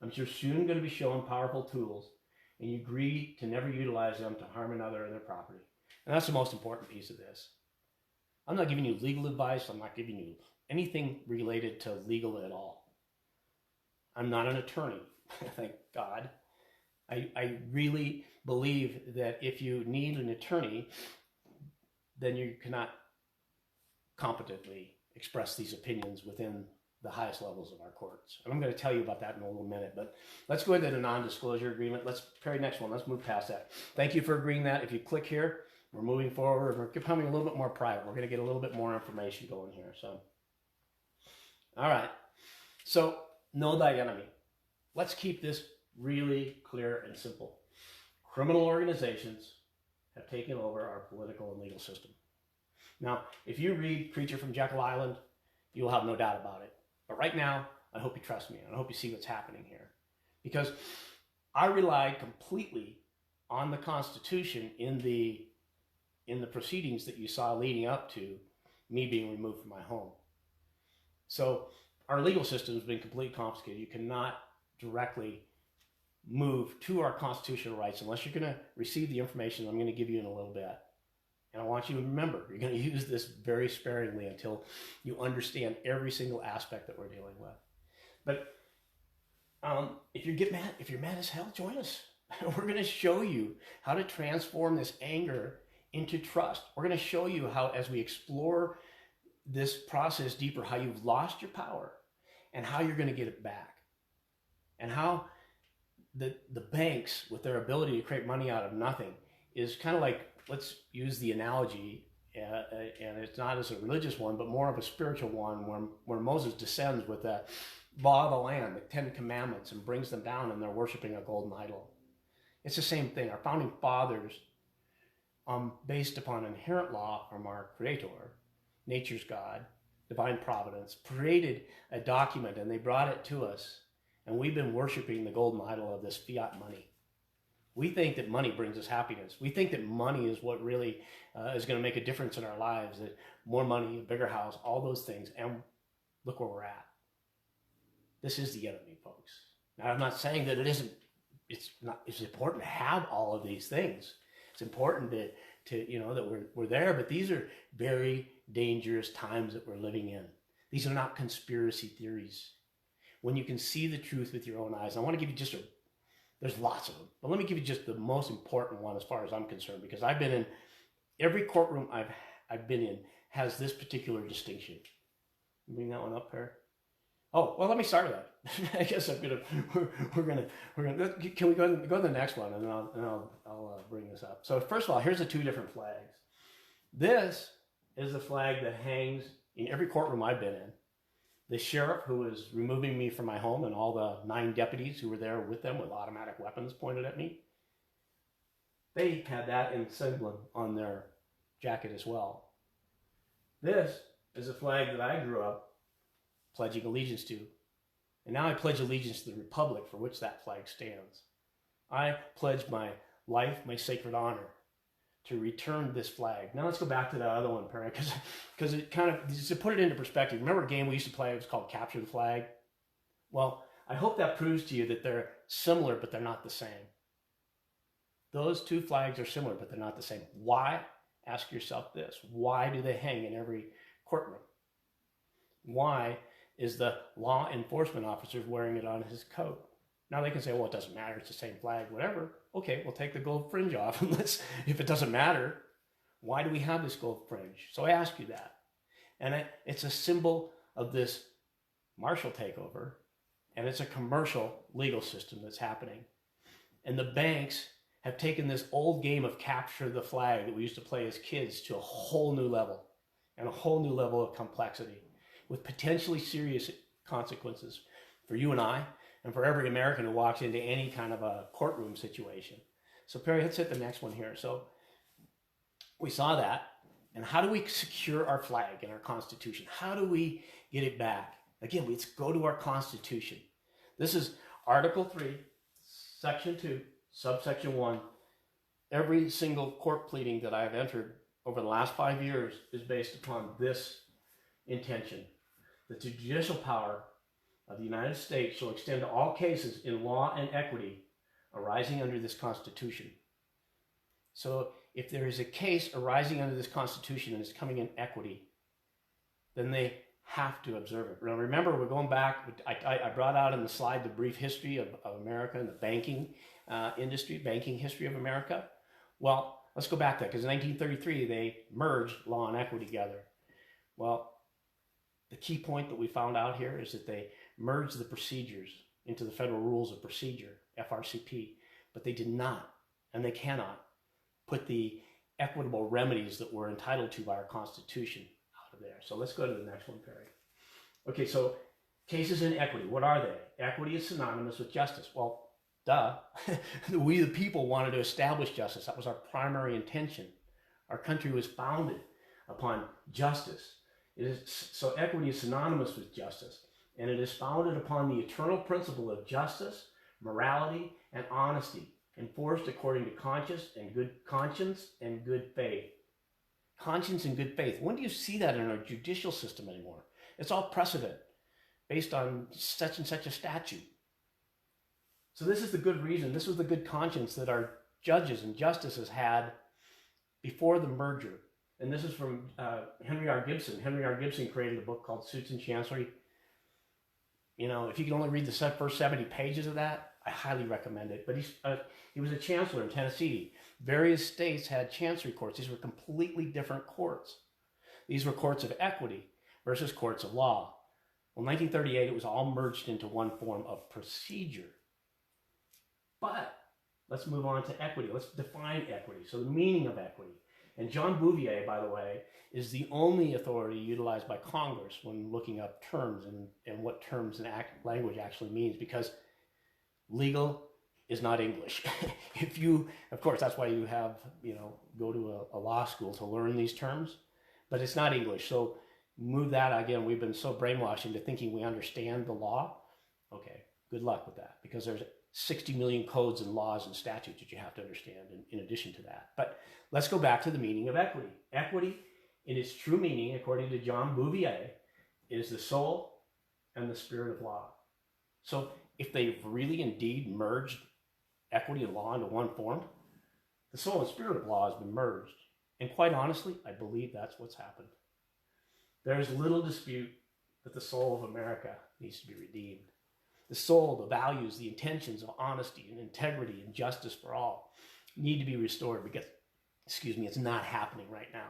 [SPEAKER 1] I'm soon going to be showing powerful tools, and you agree to never utilize them to harm another or their property. And that's the most important piece of this. I'm not giving you legal advice. I'm not giving you anything related to legal at all. I'm not an attorney, thank God. I really believe that if you need an attorney, then you cannot competently express these opinions within the highest levels of our courts. And I'm going to tell you about that in a little minute, but let's go into the non-disclosure agreement. Perry, next one. Let's move past that. Thank you for agreeing that. If you click here, we're moving forward. We're becoming a little bit more private. We're going to get a little bit more information going here. So, all right. So, know thy enemy. Let's keep this really clear and simple. Criminal organizations have taken over our political and legal system. Now, if you read Creature from Jekyll Island, you'll have no doubt about it. But right now, I hope you trust me, and I hope you see what's happening here. Because I relied completely on the Constitution in the proceedings that you saw leading up to me being removed from my home. So our legal system has been completely confiscated. You cannot directly move to our constitutional rights unless you're going to receive the information I'm going to give you in a little bit. And I want you to remember, you're going to use this very sparingly until you understand every single aspect that we're dealing with. But if you're mad as hell, join us. We're going to show you how to transform this anger into trust. We're going to show you how, as we explore this process deeper, how you've lost your power and how you're going to get it back. And how the banks, with their ability to create money out of nothing, is kind of like, let's use the analogy, and it's not as a religious one, but more of a spiritual one, where Moses descends with the law of the land, the 10 commandments, and brings them down, and they're worshiping a golden idol. It's the same thing. Our founding fathers, based upon inherent law from our Creator, nature's God, divine providence, created a document, and they brought it to us. And we've been worshiping the golden idol of this fiat money. We think that money brings us happiness. We think that money is what really is going to make a difference in our lives. That more money, a bigger house, all those things. And look where we're at. This is the enemy, folks. Now, I'm not saying that it isn't. It's important to have all of these things. It's important that we're there. But these are very dangerous times that we're living in. These are not conspiracy theories. When you can see the truth with your own eyes, I want to give you there's lots of them, but let me give you just the most important one as far as I'm concerned, because I've been in every courtroom I've been in has this particular distinction. Bring that one up here. Oh, well, let me start with that. I guess we're gonna can we go to the next one, and then I'll bring this up. So first of all, here's the two different flags. This is the flag that hangs in every courtroom I've been in. The sheriff who was removing me from my home and all the 9 deputies who were there with them with automatic weapons pointed at me, they had that insignia on their jacket as well. This is a flag that I grew up pledging allegiance to. And now I pledge allegiance to the republic for which that flag stands. I pledge my life, my sacred honor, to return this flag. Now let's go back to that other one, Perry, because it kind of, just to put it into perspective, remember a game we used to play, it was called Capture the Flag? Well, I hope that proves to you that they're similar, but they're not the same. Those two flags are similar, but they're not the same. Why? Ask yourself this. Why do they hang in every courtroom? Why is the law enforcement officer wearing it on his coat? Now they can say, well, it doesn't matter, it's the same flag, whatever. Okay, we'll take the gold fringe off. And if it doesn't matter, why do we have this gold fringe? So I ask you that. And it's a symbol of this martial takeover, and it's a commercial legal system that's happening. And the banks have taken this old game of capture the flag that we used to play as kids to a whole new level, and a whole new level of complexity, with potentially serious consequences for you and I, and for every American who walks into any kind of a courtroom situation. So Perry, let's hit the next one here. So we saw that. And how do we secure our flag and our Constitution? How do we get it back? Again, let's go to our Constitution. This is Article 3, Section 2, Subsection 1. Every single court pleading that I've entered over the last 5 years is based upon this intention, that the judicial power of the United States shall extend to all cases in law and equity arising under this Constitution. So if there is a case arising under this Constitution and it's coming in equity, then they have to observe it. Now remember, we're going back, I brought out in the slide the brief history of America and the banking industry, banking history of America. Well, let's go back to that, because in 1933, they merged law and equity together. Well, the key point that we found out here is that they merged the procedures into the Federal Rules of Procedure, FRCP, but they did not, and they cannot, put the equitable remedies that we're entitled to by our Constitution out of there. So let's go to the next one, Perry. Okay, so cases in equity, what are they? Equity is synonymous with justice. Well, duh. We the people wanted to establish justice. That was our primary intention. Our country was founded upon justice. So equity is synonymous with justice, and it is founded upon the eternal principle of justice, morality, and honesty, enforced according to conscience and good faith. Conscience and good faith. When do you see that in our judicial system anymore? It's all precedent based on such and such a statute. So this is the good reason, this was the good conscience that our judges and justices had before the merger. And this is from Henry R. Gibson. Henry R. Gibson created a book called Suits and Chancery. You know, if you can only read the first 70 pages of that, I highly recommend it. But he was a chancellor in Tennessee. Various states had chancery courts. These were completely different courts. These were courts of equity versus courts of law. Well, in 1938, it was all merged into one form of procedure. But let's move on to equity. Let's define equity. So the meaning of equity. And John Bouvier, by the way, is the only authority utilized by Congress when looking up terms and what terms and language actually means, because legal is not English. Of course, that's why you have, go to a law school to learn these terms, but it's not English. So move that again. We've been so brainwashed into thinking we understand the law. Okay, good luck with that, because there's 60 million codes and laws and statutes that you have to understand in addition to that. But let's go back to the meaning of equity. Equity, in its true meaning, according to John Bouvier, is the soul and the spirit of law. So if they've really indeed merged equity and law into one form, the soul and spirit of law has been merged. And quite honestly, I believe that's what's happened. There's little dispute that the soul of America needs to be redeemed. The soul, the values, the intentions of honesty and integrity and justice for all need to be restored because, it's not happening right now.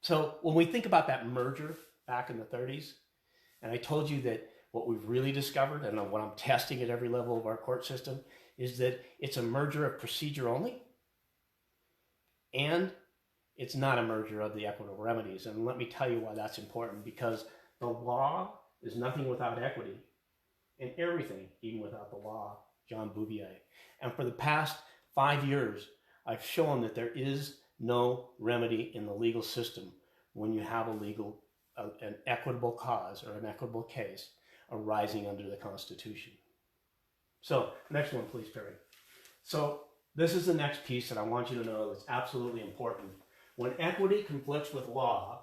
[SPEAKER 1] So when we think about that merger back in the 30s, and I told you that what we've really discovered, and what I'm testing at every level of our court system, is that it's a merger of procedure only, and it's not a merger of the equitable remedies. And let me tell you why that's important, because the law is nothing without equity, and everything even without the law, John Bouvier. And for the past 5 years, I've shown that there is no remedy in the legal system when you have an equitable cause or an equitable case arising under the Constitution. So, next one, please, Perry. So, this is the next piece that I want you to know that's absolutely important. When equity conflicts with law,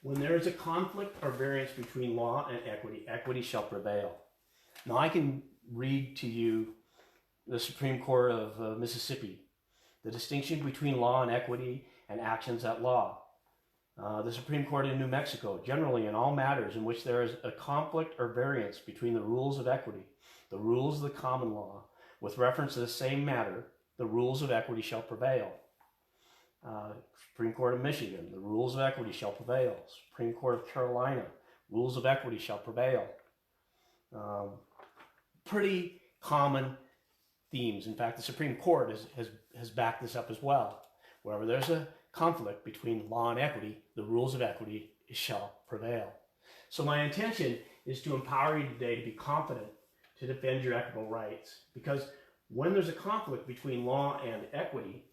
[SPEAKER 1] when there is a conflict or variance between law and equity, equity shall prevail. Now, I can read to you the Supreme Court of Mississippi, the distinction between law and equity and actions at law. The Supreme Court in New Mexico, generally in all matters in which there is a conflict or variance between the rules of equity, the rules of the common law, with reference to the same matter, the rules of equity shall prevail. Supreme Court of Michigan, the rules of equity shall prevail. Supreme Court of Carolina, rules of equity shall prevail. Pretty common themes. In fact, the Supreme Court has backed this up as well. Wherever there's a conflict between law and equity, the rules of equity shall prevail. So my intention is to empower you today to be confident to defend your equitable rights, because when there's a conflict between law and equity,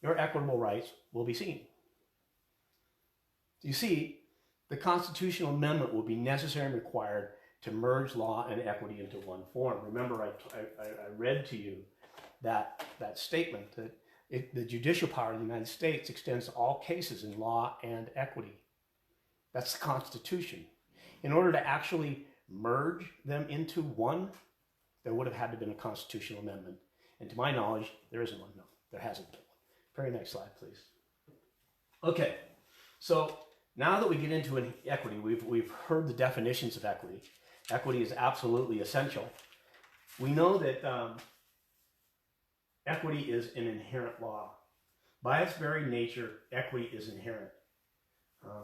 [SPEAKER 1] your equitable rights will be seen. You see, the constitutional amendment will be necessary and required to merge law and equity into one form. Remember, I read to you that statement that the judicial power of the United States extends to all cases in law and equity. That's the Constitution. In order to actually merge them into one, there would have had to have been a constitutional amendment. And to my knowledge, there isn't one. No, there hasn't been one. Very next slide, please. Okay, so now that we get into equity, we've heard the definitions of equity. Equity is absolutely essential. We know that equity is an inherent law. By its very nature, equity is inherent.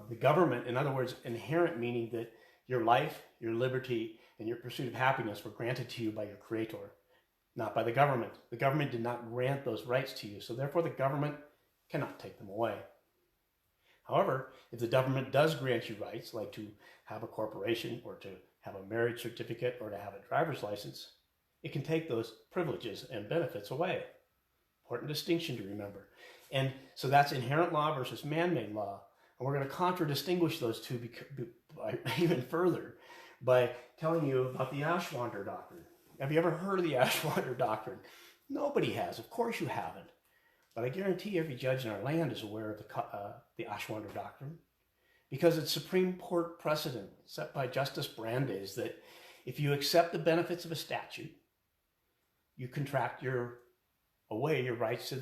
[SPEAKER 1] The government, in other words, inherent meaning that your life, your liberty, and your pursuit of happiness were granted to you by your Creator, not by the government. The government did not grant those rights to you, so therefore the government cannot take them away. However, if the government does grant you rights, like to have a corporation or to have a marriage certificate or to have a driver's license, it can take those privileges and benefits away. Important distinction to remember. And so that's inherent law versus man-made law. And we're going to contradistinguish those two even further by telling you about the Ashwander Doctrine. Have you ever heard of the Ashwander Doctrine? Nobody has. Of course you haven't. But I guarantee every judge in our land is aware of the Ashwander Doctrine, because it's Supreme Court precedent set by Justice Brandeis that if you accept the benefits of a statute, you contract away your rights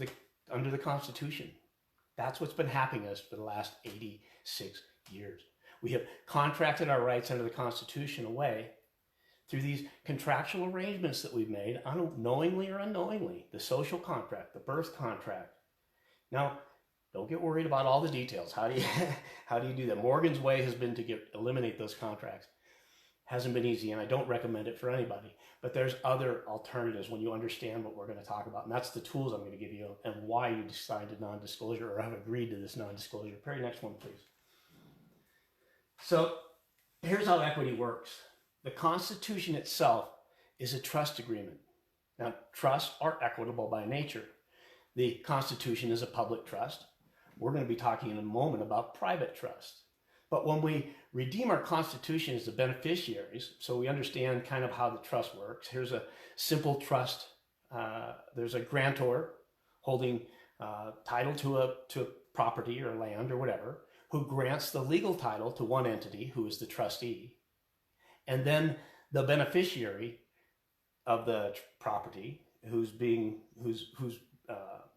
[SPEAKER 1] under the Constitution. That's what's been happening to us for the last 86 years. We have contracted our rights under the Constitution away through these contractual arrangements that we've made, unknowingly or unknowingly, the social contract, the birth contract. Now, don't get worried about all the details. How do you do that? Morgan's way has been to eliminate those contracts. Hasn't been easy, and I don't recommend it for anybody. But there's other alternatives when you understand what we're going to talk about, and that's the tools I'm going to give you and why you decided non-disclosure or have agreed to this non-disclosure. Perry, next one, please. So here's how equity works. The Constitution itself is a trust agreement. Now, trusts are equitable by nature. The Constitution is a public trust. we're going to be talking in a moment about private trust. But when we redeem our Constitution as the beneficiaries, so we understand kind of how the trust works. Here's a simple trust. There's a grantor holding title to a property or land or whatever, who grants the legal title to one entity, who is the trustee. And then the beneficiary of the property, who's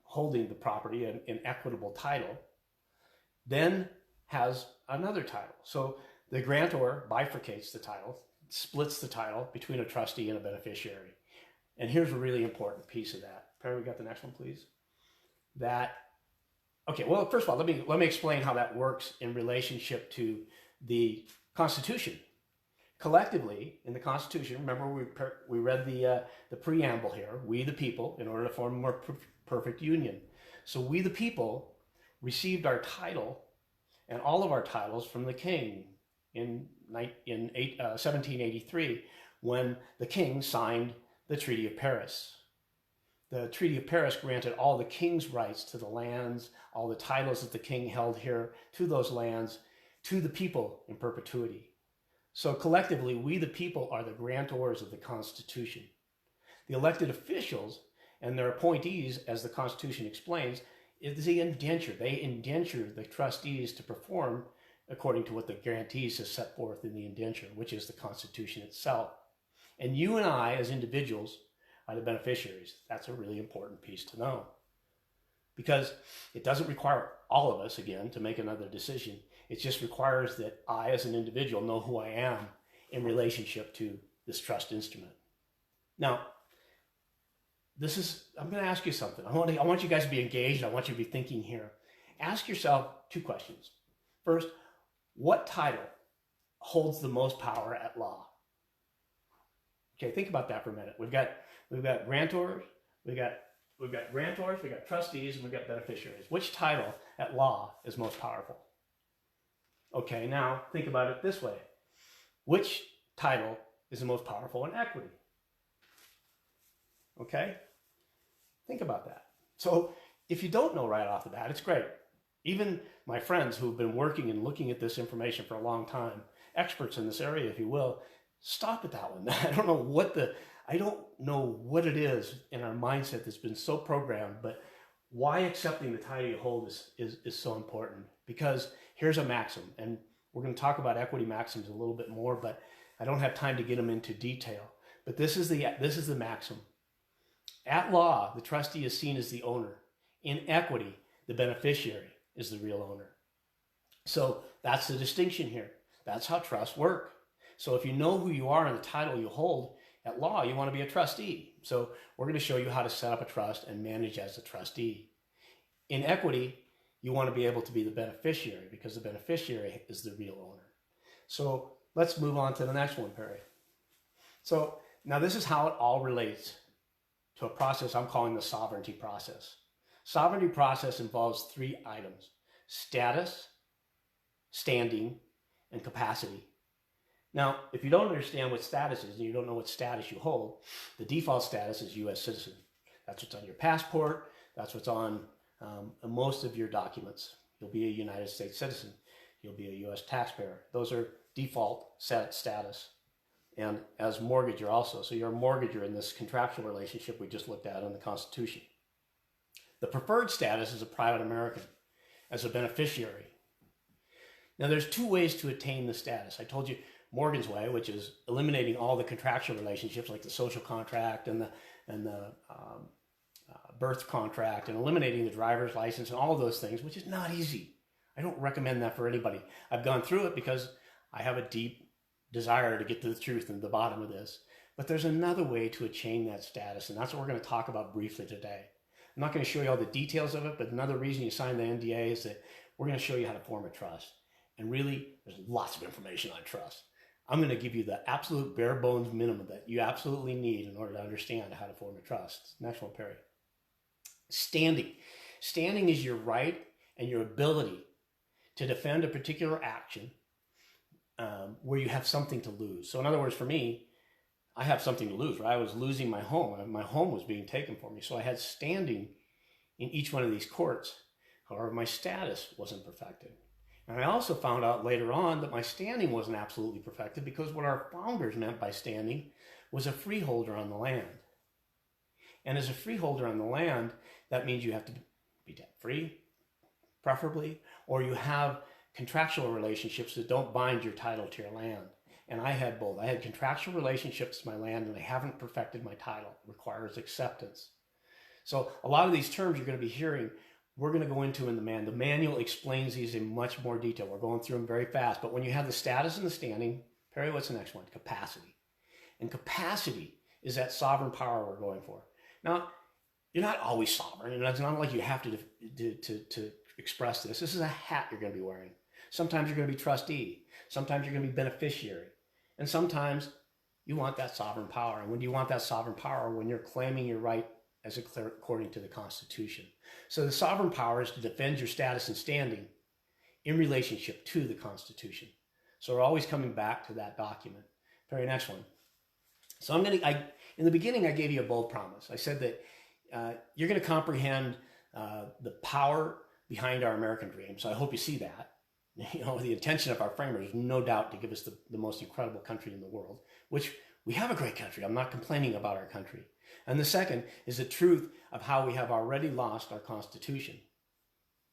[SPEAKER 1] holding the property in equitable title, then has another title. So the grantor bifurcates the title, splits the title between a trustee and a beneficiary. And here's a really important piece of that. Perry, we got the next one, please. Okay, well, first of all, let me explain how that works in relationship to the Constitution. Collectively, in the Constitution, remember we read the preamble here, we the people, in order to form a more perfect union. So we the people received our title and all of our titles from the king in 1783, when the king signed the Treaty of Paris. The Treaty of Paris granted all the king's rights to the lands, all the titles that the king held here to those lands, to the people in perpetuity. So collectively, we the people are the grantors of the Constitution. The elected officials and their appointees, as the Constitution explains, is the indenture. They indenture the trustees to perform according to what the grantees have set forth in the indenture, which is the Constitution itself. And you and I, as individuals, are the beneficiaries. That's a really important piece to know, because it doesn't require all of us, again, to make another decision. It just requires that I, as an individual, know who I am in relationship to this trust instrument. Now, I'm going to ask you something. I want you guys to be engaged. I want you to be thinking here. Ask yourself two questions. First, what title holds the most power at law? Okay, think about that for a minute. We've got grantors, we've got trustees, and we've got beneficiaries. Which title at law is most powerful? Okay, now think about it this way. Which title is the most powerful in equity? Okay? Think about that. So if you don't know right off the bat, it's great. Even my friends who've been working and looking at this information for a long time, experts in this area, if you will, stop at that one. I don't know what it is in our mindset that's been so programmed, but why accepting the title you hold is so important. Because here's a maxim, and we're going to talk about equity maxims a little bit more, but I don't have time to get them into detail. But this is the maxim. At law, the trustee is seen as the owner. In equity, the beneficiary is the real owner. So that's the distinction here. That's how trusts work. So if you know who you are and the title you hold, at law, you want to be a trustee. So we're going to show you how to set up a trust and manage as a trustee. In equity, you want to be able to be the beneficiary, because the beneficiary is the real owner. So let's move on to the next one, Perry. So now this is how it all relates to a process I'm calling the sovereignty process. Sovereignty process involves three items: status, standing, and capacity. Now, if you don't understand what status is and you don't know what status you hold, the default status is U.S. citizen. That's what's on your passport. That's what's on most of your documents. You'll be a United States citizen. You'll be a U.S. taxpayer. Those are default set status. And as mortgager also. So you're a mortgager in this contractual relationship we just looked at in the Constitution. The preferred status is a private American, as a beneficiary. Now, there's two ways to attain the status. I told you Morgan's way, which is eliminating all the contractual relationships like the social contract and the birth contract, and eliminating the driver's license and all of those things, which is not easy. I don't recommend that for anybody. I've gone through it because I have a deep desire to get to the truth and the bottom of this. But there's another way to attain that status, and that's what we're going to talk about briefly today. I'm not going to show you all the details of it, but another reason you sign the NDA is that we're going to show you how to form a trust. And really, there's lots of information on trust. I'm going to give you the absolute bare bones minimum that you absolutely need in order to understand how to form a trust. Next one, Perry. Standing. Standing is your right and your ability to defend a particular action where you have something to lose. So in other words, for me, I have something to lose, right? I was losing my home. My home was being taken from me. So I had standing in each one of these courts. However, my status wasn't perfected. And I also found out later on that my standing wasn't absolutely perfected, because what our founders meant by standing was a freeholder on the land. And as a freeholder on the land, that means you have to be debt-free, preferably, or you have contractual relationships that don't bind your title to your land. And I had both. I had contractual relationships to my land, and I haven't perfected my title. It requires acceptance. So a lot of these terms you're going to be hearing, we're going to go into in the manual. The manual explains these in much more detail. We're going through them very fast. But when you have the status and the standing, Perry, what's the next one? Capacity. And capacity is that sovereign power we're going for. Now, you're not always sovereign, and it's not like you have to express this. This is a hat you're going to be wearing. Sometimes you're going to be trustee. Sometimes you're going to be beneficiary. And sometimes you want that sovereign power. And when do you want that sovereign power? When you're claiming your right as according to the Constitution. So the sovereign power is to defend your status and standing in relationship to the Constitution. So we're always coming back to that document. Very next one. So in the beginning, I gave you a bold promise. I said that you're going to comprehend the power behind our American dream. So I hope you see that. You know, the intention of our framers is no doubt to give us the most incredible country in the world, which we have a great country. I'm not complaining about our country. And the second is the truth of how we have already lost our Constitution.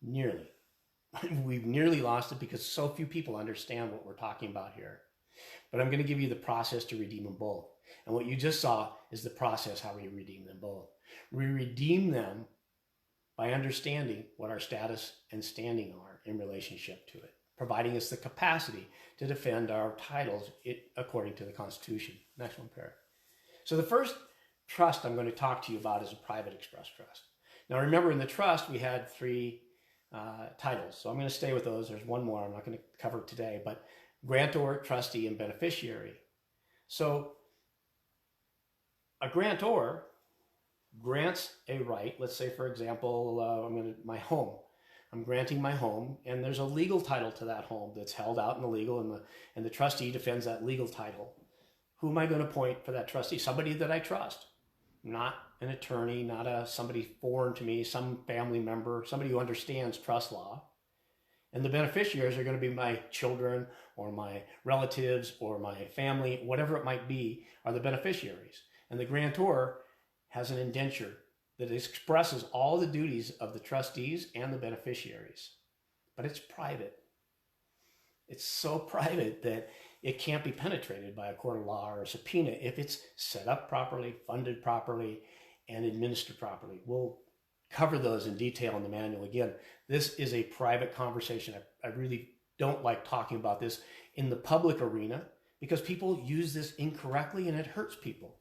[SPEAKER 1] Nearly. We've nearly lost it because so few people understand what we're talking about here. But I'm going to give you the process to redeem them both. And what you just saw is the process how we redeem them both. We redeem them by understanding what our status and standing are in relationship to it, providing us the capacity to defend our titles according to the Constitution. Next one, Perry. So the first trust I'm going to talk to you about is a private express trust. Now remember, in the trust we had three titles, so I'm going to stay with those. There's one more I'm not going to cover today, but grantor, trustee, and beneficiary. So a grantor grants a right. Let's say, for example, I'm granting my home, and there's a legal title to that home that's held out in the legal, and the trustee defends that legal title. Who am I going to appoint for that trustee? Somebody that I trust, not an attorney, not somebody foreign to me, some family member, somebody who understands trust law. And the beneficiaries are going to be my children or my relatives or my family, whatever it might be, are the beneficiaries. And the grantor has an indenture that expresses all the duties of the trustees and the beneficiaries. But it's private. It's so private that it can't be penetrated by a court of law or a subpoena if it's set up properly, funded properly, and administered properly. We'll cover those in detail in the manual. Again, this is a private conversation. I really don't like talking about this in the public arena because people use this incorrectly and it hurts people.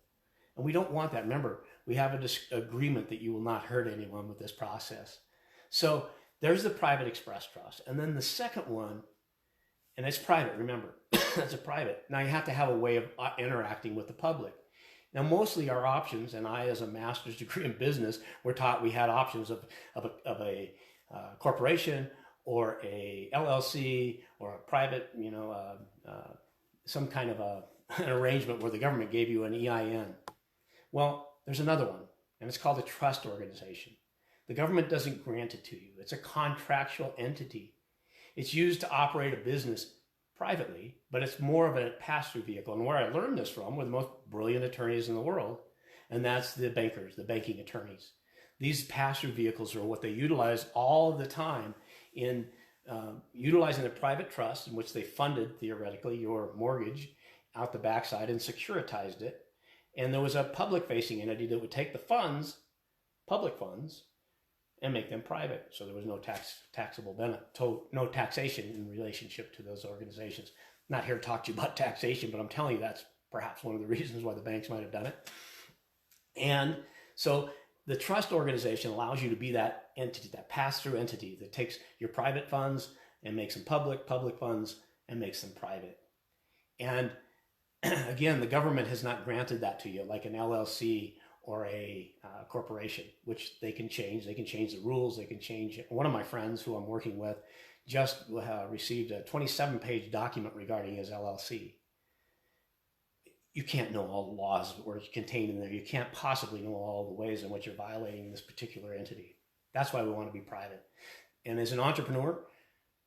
[SPEAKER 1] And we don't want that. Remember, we have an agreement that you will not hurt anyone with this process. So there's the private express trust. And then the second one, and it's private, remember, it's a private. Now you have to have a way of interacting with the public. Now, mostly our options, and I as a master's degree in business, were taught we had options of a corporation or a LLC or a private, some kind of an arrangement where the government gave you an EIN. Well, there's another one, and it's called a trust organization. The government doesn't grant it to you. It's a contractual entity. It's used to operate a business privately, but it's more of a pass-through vehicle. And where I learned this from were the most brilliant attorneys in the world, and that's the bankers, the banking attorneys. These pass-through vehicles are what they utilize all the time in utilizing a private trust in which they funded, theoretically, your mortgage out the backside and securitized it. And there was a public-facing entity that would take the funds, public funds, and make them private. So there was no taxable benefit, no taxation in relationship to those organizations. I'm not here to talk to you about taxation, but I'm telling you that's perhaps one of the reasons why the banks might have done it. And so the trust organization allows you to be that entity, that pass-through entity that takes your private funds and makes them public funds and makes them private. And again, the government has not granted that to you like an LLC or a corporation, which they can change. They can change the rules. They can change. One of my friends who I'm working with just received a 27-page document regarding his LLC. You can't know all the laws that were contained in there. You can't possibly know all the ways in which you're violating this particular entity. That's why we want to be private. And as an entrepreneur,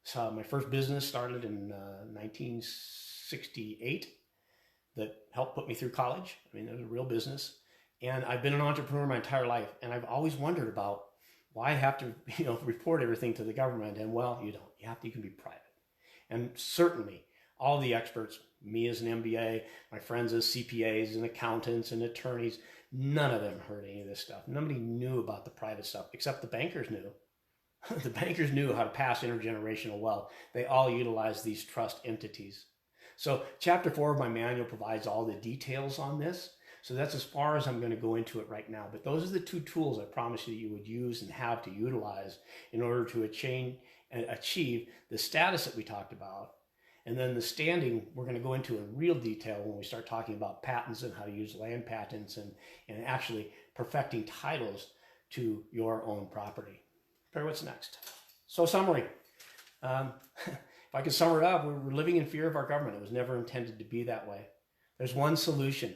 [SPEAKER 1] so my first business started in 1968 that helped put me through college. I mean, it was a real business. And I've been an entrepreneur my entire life. And I've always wondered about why I have to, report everything to the government. And well, you don't. You can be private. And certainly all the experts, me as an MBA, my friends as CPAs and accountants and attorneys, none of them heard any of this stuff. Nobody knew about the private stuff, except the bankers knew. The bankers knew how to pass intergenerational wealth. They all utilized these trust entities. So chapter 4 of my manual provides all the details on this. So that's as far as I'm going to go into it right now. But those are the 2 tools I promised you that you would use and have to utilize in order to achieve the status that we talked about. And then the standing, we're going to go into in real detail when we start talking about patents and how to use land patents and actually perfecting titles to your own property. Perry, what's next? So summary. If I could sum it up, we're living in fear of our government. It was never intended to be that way. There's one solution.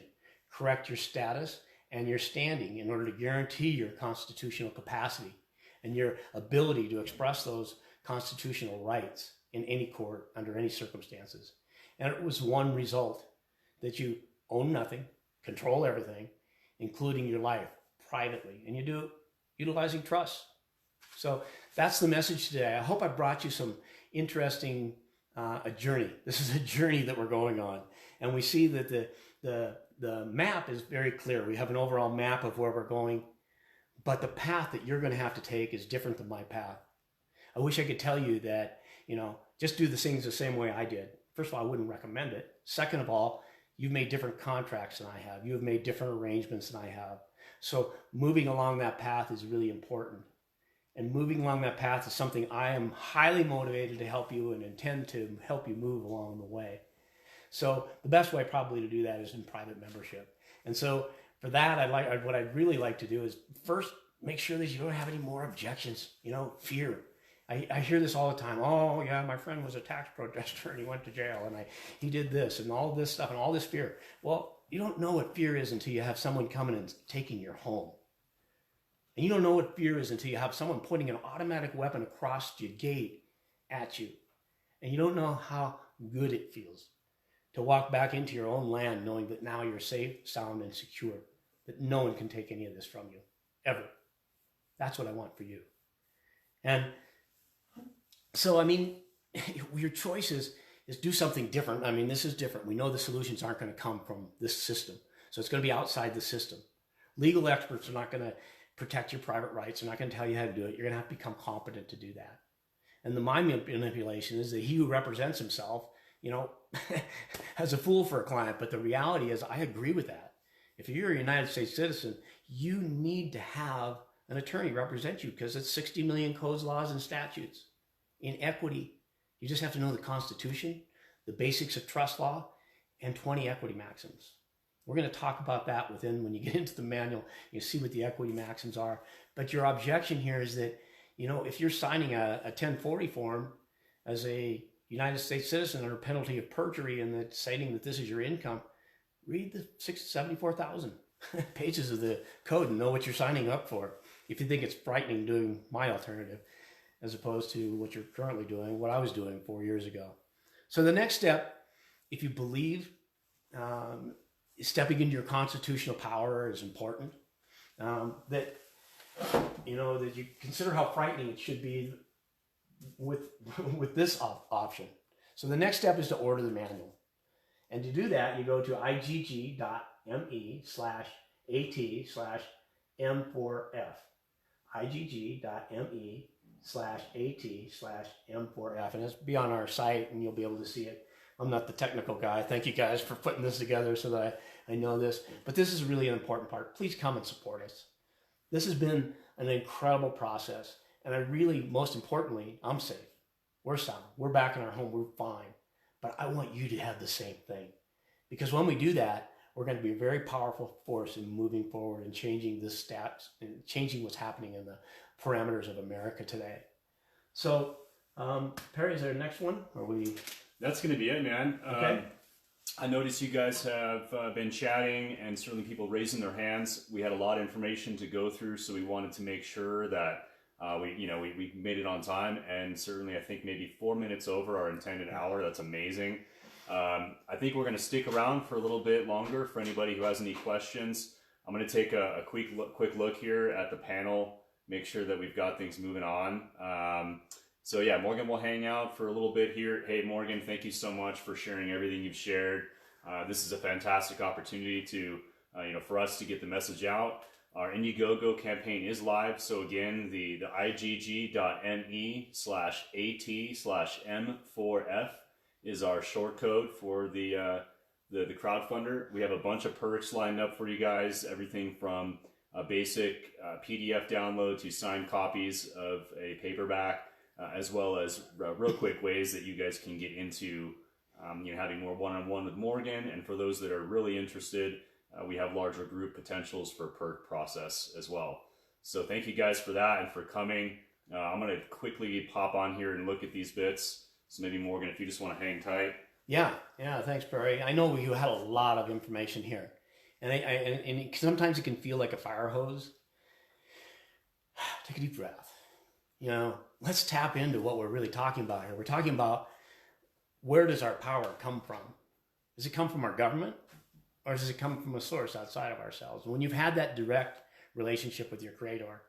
[SPEAKER 1] Correct your status and your standing in order to guarantee your constitutional capacity and your ability to express those constitutional rights in any court under any circumstances. And it was one result, that you own nothing, control everything, including your life privately, and you do it utilizing trust. So that's the message today. I hope I brought you some interesting a journey. This is a journey that we're going on, and we see that the map is very clear. We have an overall map of where we're going, but the path that you're going to have to take is different than my path. I wish I could tell you that, just do the things the same way I did. First of all, I wouldn't recommend it. Second of all, you've made different contracts than I have. You have made different arrangements than I have. So moving along that path is really important. And moving along that path is something I am highly motivated to help you and intend to help you move along the way. So the best way probably to do that is in private membership. And so for that, what I'd really like to do is first make sure that you don't have any more objections, fear. I hear this all the time. Oh yeah, my friend was a tax protester and he went to jail and he did this and all this stuff and all this fear. Well, you don't know what fear is until you have someone coming and taking your home. And you don't know what fear is until you have someone pointing an automatic weapon across your gate at you. And you don't know how good it feels to walk back into your own land knowing that now you're safe, sound, and secure, that no one can take any of this from you, ever. That's what I want for you. And so, your choice is do something different. This is different. We know the solutions aren't going to come from this system. So it's going to be outside the system. Legal experts are not going to protect your private rights. They're not going to tell you how to do it. You're going to have to become competent to do that. And the mind manipulation is that he who represents himself, has a fool for a client. But the reality is, I agree with that. If you're a United States citizen, you need to have an attorney represent you because it's 60 million codes, laws, and statutes. In equity, you just have to know the Constitution, the basics of trust law, and 20 equity maxims. We're going to talk about that when you get into the manual, you see what the equity maxims are. But your objection here is that, if you're signing a 1040 form as a United States citizen under penalty of perjury and that stating that this is your income, read the 74,000 pages of the code and know what you're signing up for. If you think it's frightening doing my alternative, as opposed to what you're currently doing, what I was doing 4 years ago. So the next step, if you believe stepping into your constitutional power is important, that you consider how frightening it should be with this option. So the next step is to order the manual. And to do that, you go to igg.me/at/M4F. igg.me/at/M4F. And it's be on our site and you'll be able to see it. I'm not the technical guy. Thank you guys for putting this together so that I know this. But this is really an important part. Please come and support us. This has been an incredible process. And most importantly, I'm safe. We're sound. We're back in our home. We're fine. But I want you to have the same thing. Because when we do that, we're going to be a very powerful force in moving forward and changing the stats and changing what's happening in the parameters of America today. So, Perry, is there a next one?
[SPEAKER 2] That's going to be it, man.
[SPEAKER 1] Okay.
[SPEAKER 2] I noticed you guys have been chatting and certainly people raising their hands. We had a lot of information to go through, so we wanted to make sure that We made it on time, and certainly I think maybe 4 minutes over our intended hour. That's amazing. I think we're going to stick around for a little bit longer for anybody who has any questions. I'm going to take a quick look here at the panel, make sure that we've got things moving on. So yeah, Morgan will hang out for a little bit here. Hey, Morgan, thank you so much for sharing everything you've shared. This is a fantastic opportunity to, for us to get the message out. Our Indiegogo campaign is live. So again, the igg.me/at/M4F is our short code for the crowdfunder. We have a bunch of perks lined up for you guys. Everything from a basic PDF download to signed copies of a paperback, as well as real quick ways that you guys can get into having more one-on-one with Morgan. And for those that are really interested, we have larger group potentials for perk process as well. So thank you guys for that and for coming. I'm going to quickly pop on here and look at these bits. So maybe Morgan, if you just want to hang tight.
[SPEAKER 1] Yeah, thanks, Barry. I know you had a lot of information here. And sometimes it can feel like a fire hose. Take a deep breath. Let's tap into what we're really talking about here. We're talking about, where does our power come from? Does it come from our government? Or does it come from a source outside of ourselves? When you've had that direct relationship with your Creator,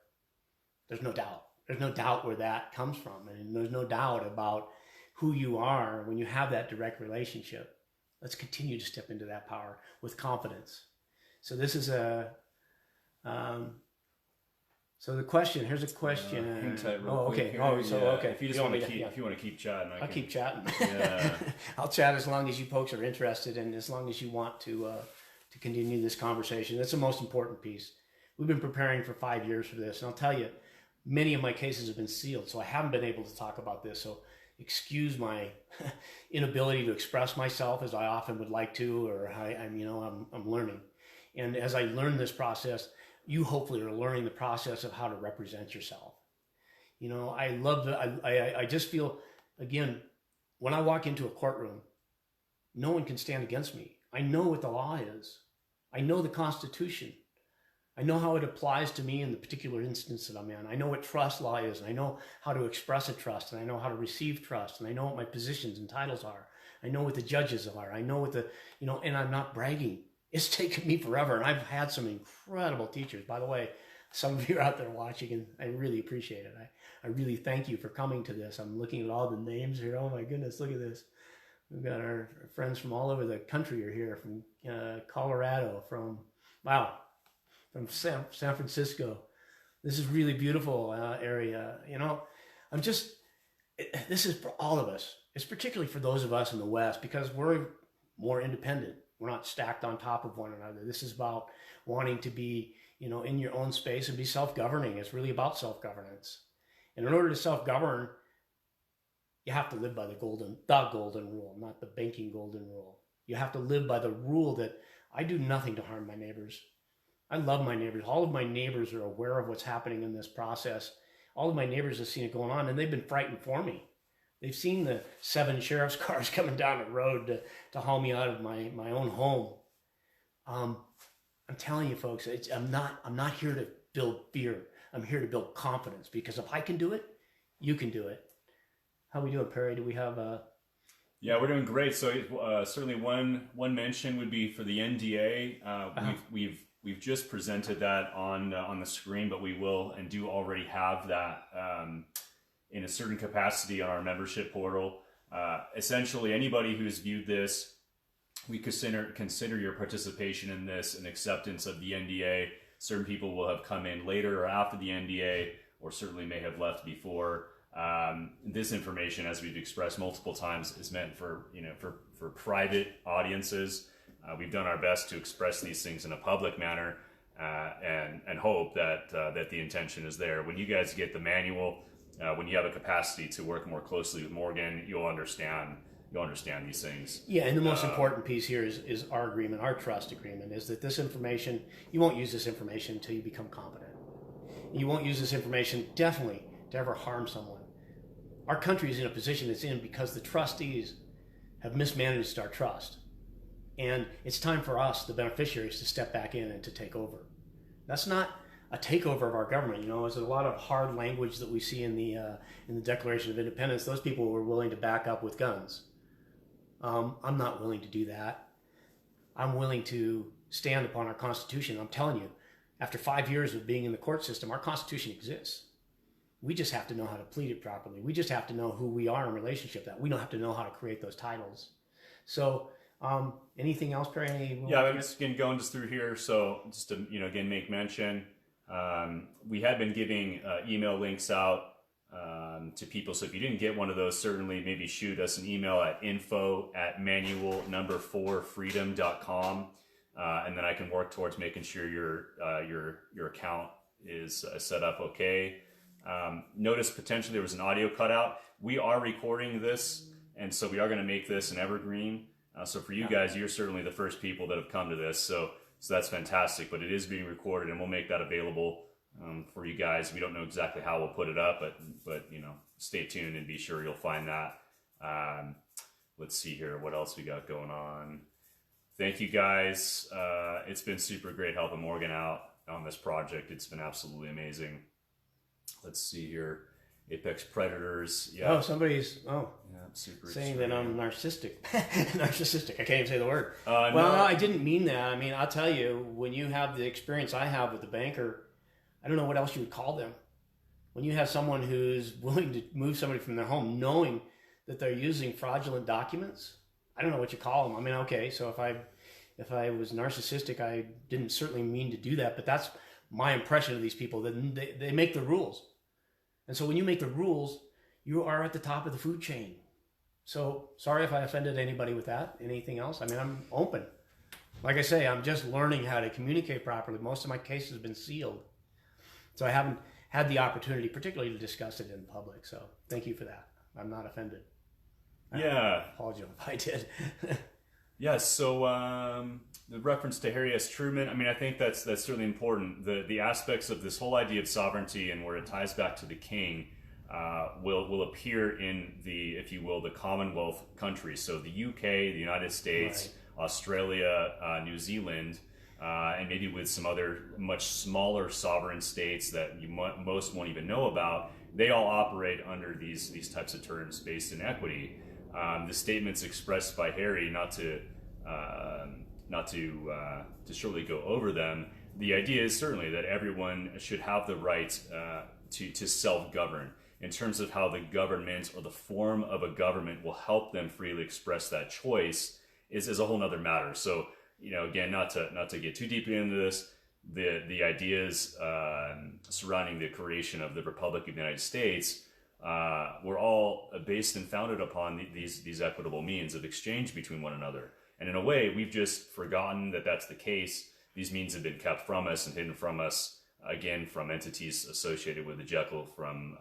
[SPEAKER 1] there's no doubt. There's no doubt where that comes from. And there's no doubt about who you are when you have that direct relationship. Let's continue to step into that power with confidence. So this is so the question, here's a question.
[SPEAKER 2] Hang tight real
[SPEAKER 1] okay.
[SPEAKER 2] quick here.
[SPEAKER 1] Okay.
[SPEAKER 2] If you just want to keep chatting,
[SPEAKER 1] I'll keep chatting.
[SPEAKER 2] Yeah.
[SPEAKER 1] I'll chat as long as you folks are interested and as long as you want to continue this conversation. That's the most important piece. We've been preparing for 5 years for this, and I'll tell you, many of my cases have been sealed, so I haven't been able to talk about this. So excuse my inability to express myself as I often would like to, or I'm learning. And as I learn this process, you hopefully are learning the process of how to represent yourself. I just feel, again, when I walk into a courtroom, no one can stand against me. I know what the law is. I know the Constitution. I know how it applies to me in the particular instance that I'm in. I know what trust law is, and I know how to express a trust, and I know how to receive trust, and I know what my positions and titles are. I know what the judges are. I know what and I'm not bragging. It's taken me forever, and I've had some incredible teachers. By the way, some of you are out there watching, and I really appreciate it. I really thank you for coming to this. I'm looking at all the names here. Oh my goodness, look at this. We've got our friends from all over the country are here, from Colorado, from San Francisco. This is really beautiful area. This is for all of us. It's particularly for those of us in the West, because we're more independent. We're not stacked on top of one another. This is about wanting to be, in your own space and be self-governing. It's really about self-governance. And in order to self-govern, you have to live by the golden rule, not the banking golden rule. You have to live by the rule that I do nothing to harm my neighbors. I love my neighbors. All of my neighbors are aware of what's happening in this process. All of my neighbors have seen it going on, and they've been frightened for me. They've seen the 7 sheriff's cars coming down the road to haul me out of my own home. I'm telling you, folks, I'm not here to build fear. I'm here to build confidence, because if I can do it, you can do it. How we doing, Perry? Do we have a...
[SPEAKER 2] Yeah, we're doing great. So certainly one mention would be for the NDA. We've just presented that on the screen, but we will and do already have that in a certain capacity on our membership portal. Essentially, anybody who's viewed this, we consider your participation in this an acceptance of the NDA. Certain people will have come in later or after the NDA, or certainly may have left before. This information, as we've expressed multiple times, is meant for private audiences. We've done our best to express these things in a public manner, and hope that the intention is there. When you guys get the manual, when you have a capacity to work more closely with Morgan, you'll understand these things.
[SPEAKER 1] Yeah, and the most important piece here is our agreement, our trust agreement, is that this information, you won't use this information until you become competent. You won't use this information, definitely, to ever harm someone. Our country is in a position it's in because the trustees have mismanaged our trust. And it's time for us, the beneficiaries, to step back in and to take over. That's not a takeover of our government. You know, there's a lot of hard language that we see in the Declaration of Independence. Those people were willing to back up with guns. I'm not willing to do that. I'm willing to stand upon our Constitution. I'm telling you, after 5 years of being in the court system, our Constitution exists. We just have to know how to plead it properly. We just have to know who we are in relationship to that. We don't have to know how to create those titles. So anything else, Perry?
[SPEAKER 2] Yeah, I'm just going just through here. So just to, again, make mention, we have been giving email links out to people. So if you didn't get one of those, certainly maybe shoot us an email at info@manual4freedom.com. And then I can work towards making sure your account is set up okay. Notice potentially there was an audio cutout. We are recording this, and so we are going to make this an evergreen. So for you guys, you're certainly the first people that have come to this. So that's fantastic. But it is being recorded, and we'll make that available for you guys. We don't know exactly how we'll put it up, but stay tuned and be sure you'll find that. Let's see here. What else we got going on? Thank you guys. It's been super great helping Morgan out on this project. It's been absolutely amazing. Let's see here. Apex Predators. Yeah.
[SPEAKER 1] Oh, somebody's
[SPEAKER 2] super
[SPEAKER 1] saying that I'm narcissistic. Narcissistic. I can't even say the word.
[SPEAKER 2] No.
[SPEAKER 1] I didn't mean that. I mean, I'll tell you, when you have the experience I have with the banker, I don't know what else you would call them. When you have someone who's willing to move somebody from their home, knowing that they're using fraudulent documents, I don't know what you call them. I mean, okay, so if I was narcissistic, I didn't certainly mean to do that, but that's my impression of these people, that they make the rules. And so when you make the rules, you are at the top of the food chain. So sorry if I offended anybody with that. Anything else? I mean, I'm open. Like I say, I'm just learning how to communicate properly. Most of my cases have been sealed. So I haven't had the opportunity, particularly to discuss it in public. So thank you for that. I'm not offended.
[SPEAKER 2] Yeah.
[SPEAKER 1] I apologize if I did.
[SPEAKER 2] Yeah, so the reference to Harry S. Truman, I mean, I think that's certainly important. The aspects of this whole idea of sovereignty and where it ties back to the king will appear in the, if you will, the Commonwealth countries. So the UK, the United States, right. Australia, New Zealand, and maybe with some other much smaller sovereign states that most won't even know about. They all operate under these types of terms based in equity. The statements expressed by Harry, not to surely go over them. The idea is certainly that everyone should have the right to self-govern. In terms of how the government or the form of a government will help them freely express that choice is a whole nother matter. So, again, not to get too deeply into this, the ideas surrounding the creation of the Republic of the United States were all based and founded upon these equitable means of exchange between one another. And in a way, we've just forgotten that that's the case. These means have been kept from us and hidden from us, again, from entities associated with the Jekyll from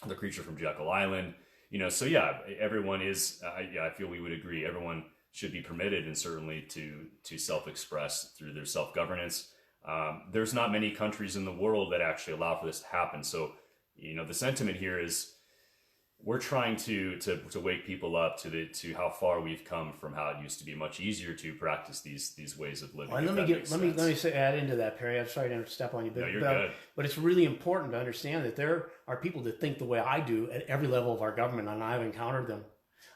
[SPEAKER 2] the creature from Jekyll Island. So yeah, everyone is, I feel we would agree, everyone should be permitted and certainly to self-express through their self-governance. There's not many countries in the world that actually allow for this to happen. So, the sentiment here is we're trying to wake people up to how far we've come from how it used to be much easier to practice these ways of living.
[SPEAKER 1] Well, let me add into that, Perry. I'm sorry to step on you,
[SPEAKER 2] no, you're good.
[SPEAKER 1] But it's really important to understand that there are people that think the way I do at every level of our government, and I've encountered them.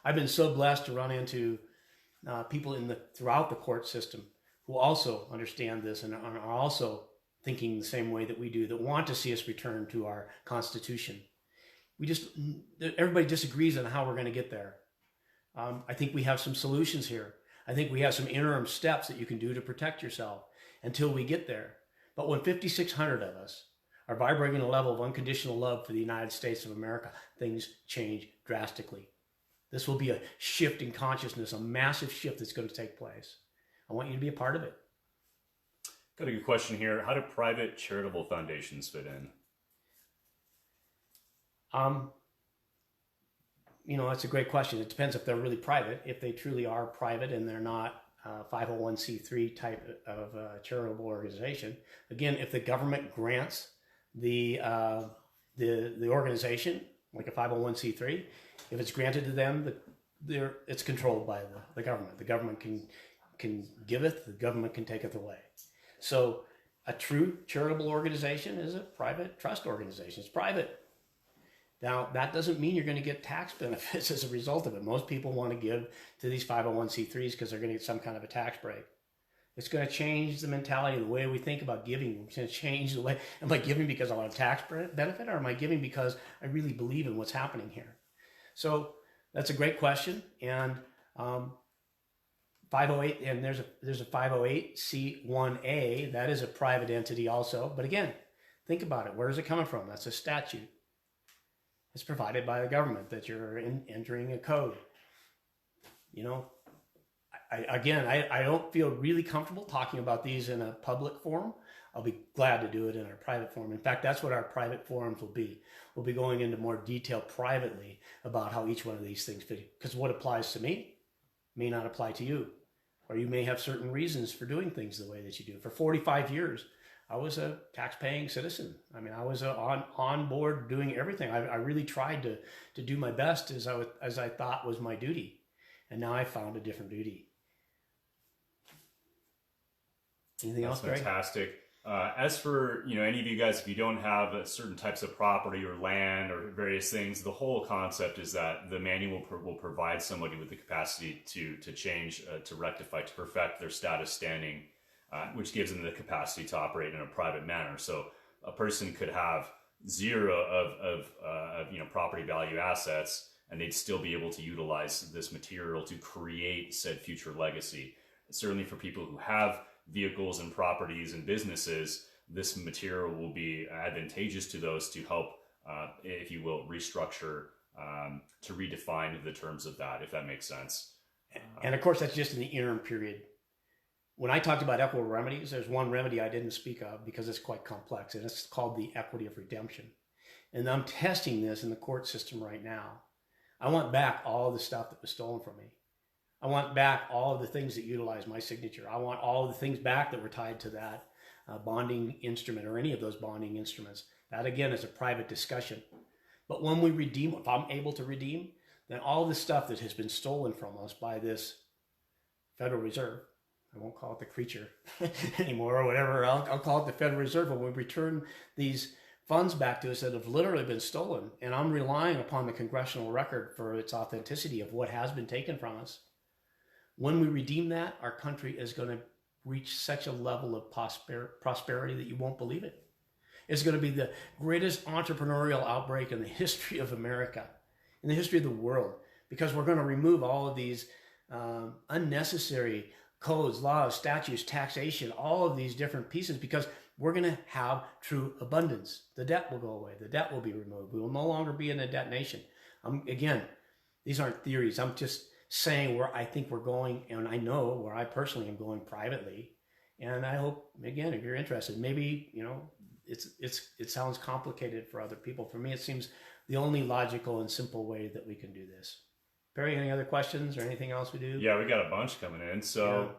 [SPEAKER 1] I've been so blessed to run into people throughout the court system who also understand this and are also thinking the same way that we do, that want to see us return to our Constitution. Everybody disagrees on how we're going to get there. I think we have some solutions here. I think we have some interim steps that you can do to protect yourself until we get there. But when 5,600 of us are vibrating a level of unconditional love for the United States of America, things change drastically. This will be a shift in consciousness, a massive shift that's going to take place. I want you to be a part of it.
[SPEAKER 2] Got a good question here. How do private charitable foundations fit in?
[SPEAKER 1] That's a great question. It depends if they're really private. If they truly are private and they're not 501c3 type of charitable organization. Again, if the government grants the organization, like a 501c3, if it's granted to them, it's controlled by the government. The government can give it. The government can take it away. So A true charitable organization is a private trust organization. It's private. Now, that doesn't mean you're going to get tax benefits as a result of it. Most people want to give to these 501c3s because they're going to get some kind of a tax break. It's going to change the mentality, the way we think about giving. It's going to change the way, am I giving because I want a tax benefit, or am I giving because I really believe in what's happening here? So that's a great question. And 508, and there's a 508c1a, that is a private entity also. But again, think about it. Where is it coming from? That's a statute. It's provided by the government that you're entering a code. You know, I don't feel really comfortable talking about these in a public forum. I'll be glad to do it in our private forum. In fact, that's what our private forums will be. We'll be going into more detail privately about how each one of these things fit. Because what applies to me may not apply to you. Or you may have certain reasons for doing things the way that you do. For 45 years, I was a tax-paying citizen. I mean, I was on board doing everything. I really tried to do my best as I thought was my duty. And now I found a different duty. Anything else, Greg?
[SPEAKER 2] Fantastic. As for any of you guys, if you don't have certain types of property or land or various things, the whole concept is that the manual will provide somebody with the capacity to change, to rectify, to perfect their status standing, which gives them the capacity to operate in a private manner. So a person could have zero of property value assets, and they'd still be able to utilize this material to create said future legacy. Certainly for people who have vehicles and properties and businesses, this material will be advantageous to those to help, if you will, restructure, to redefine the terms of that, if that makes sense.
[SPEAKER 1] And of course, that's just in the interim period. When I talked about equitable remedies, there's one remedy I didn't speak of because it's quite complex, and it's called the equity of redemption. And I'm testing this in the court system right now. I want back all the stuff that was stolen from me. I want back all of the things that utilize my signature. I want all of the things back that were tied to that bonding instrument or any of those bonding instruments. That, again, is a private discussion. But when we redeem, if I'm able to redeem, then all the stuff that has been stolen from us by this Federal Reserve, I won't call it the creature anymore or whatever, I'll call it the Federal Reserve, when we return these funds back to us that have literally been stolen, and I'm relying upon the congressional record for its authenticity of what has been taken from us. When we redeem that, our country is going to reach such a level of prosperity that you won't believe it. It's going to be the greatest entrepreneurial outbreak in the history of America, in the history of the world, because we're going to remove all of these unnecessary codes, laws, statutes, taxation, all of these different pieces, because we're going to have true abundance. The debt will go away. The debt will be removed. We will no longer be in a debt nation. Again, these aren't theories. I'm just saying where I think we're going, and I know where I personally am going privately. And I hope, again, if you're interested, maybe, it sounds complicated for other people. For me, it seems the only logical and simple way that we can do this. Perry, any other questions or anything else we do?
[SPEAKER 2] Yeah, we got a bunch coming in. So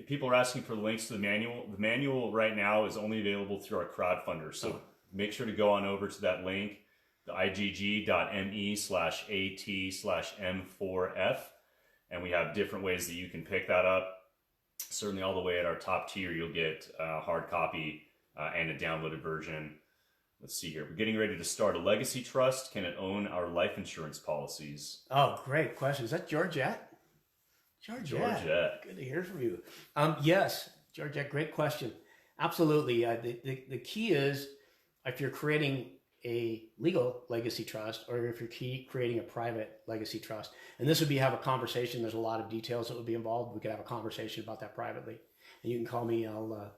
[SPEAKER 2] people are asking for links to the manual. The manual right now is only available through our crowdfunder. So make sure to go on over to that link, the igg.me/at/m4f. And we have different ways that you can pick that up. Certainly all the way at our top tier, you'll get a hard copy and a downloaded version. Let's see here. We're getting ready to start a legacy trust. Can it own our life insurance policies?
[SPEAKER 1] Oh, great question. Is that Georgette? Georgette. Good to hear from you. Yes, Georgette, great question. Absolutely. The key is, if you're creating a legal legacy trust, or if you're creating a private legacy trust, and this would be have a conversation. There's a lot of details that would be involved. We could have a conversation about that privately, and you can call me. I'll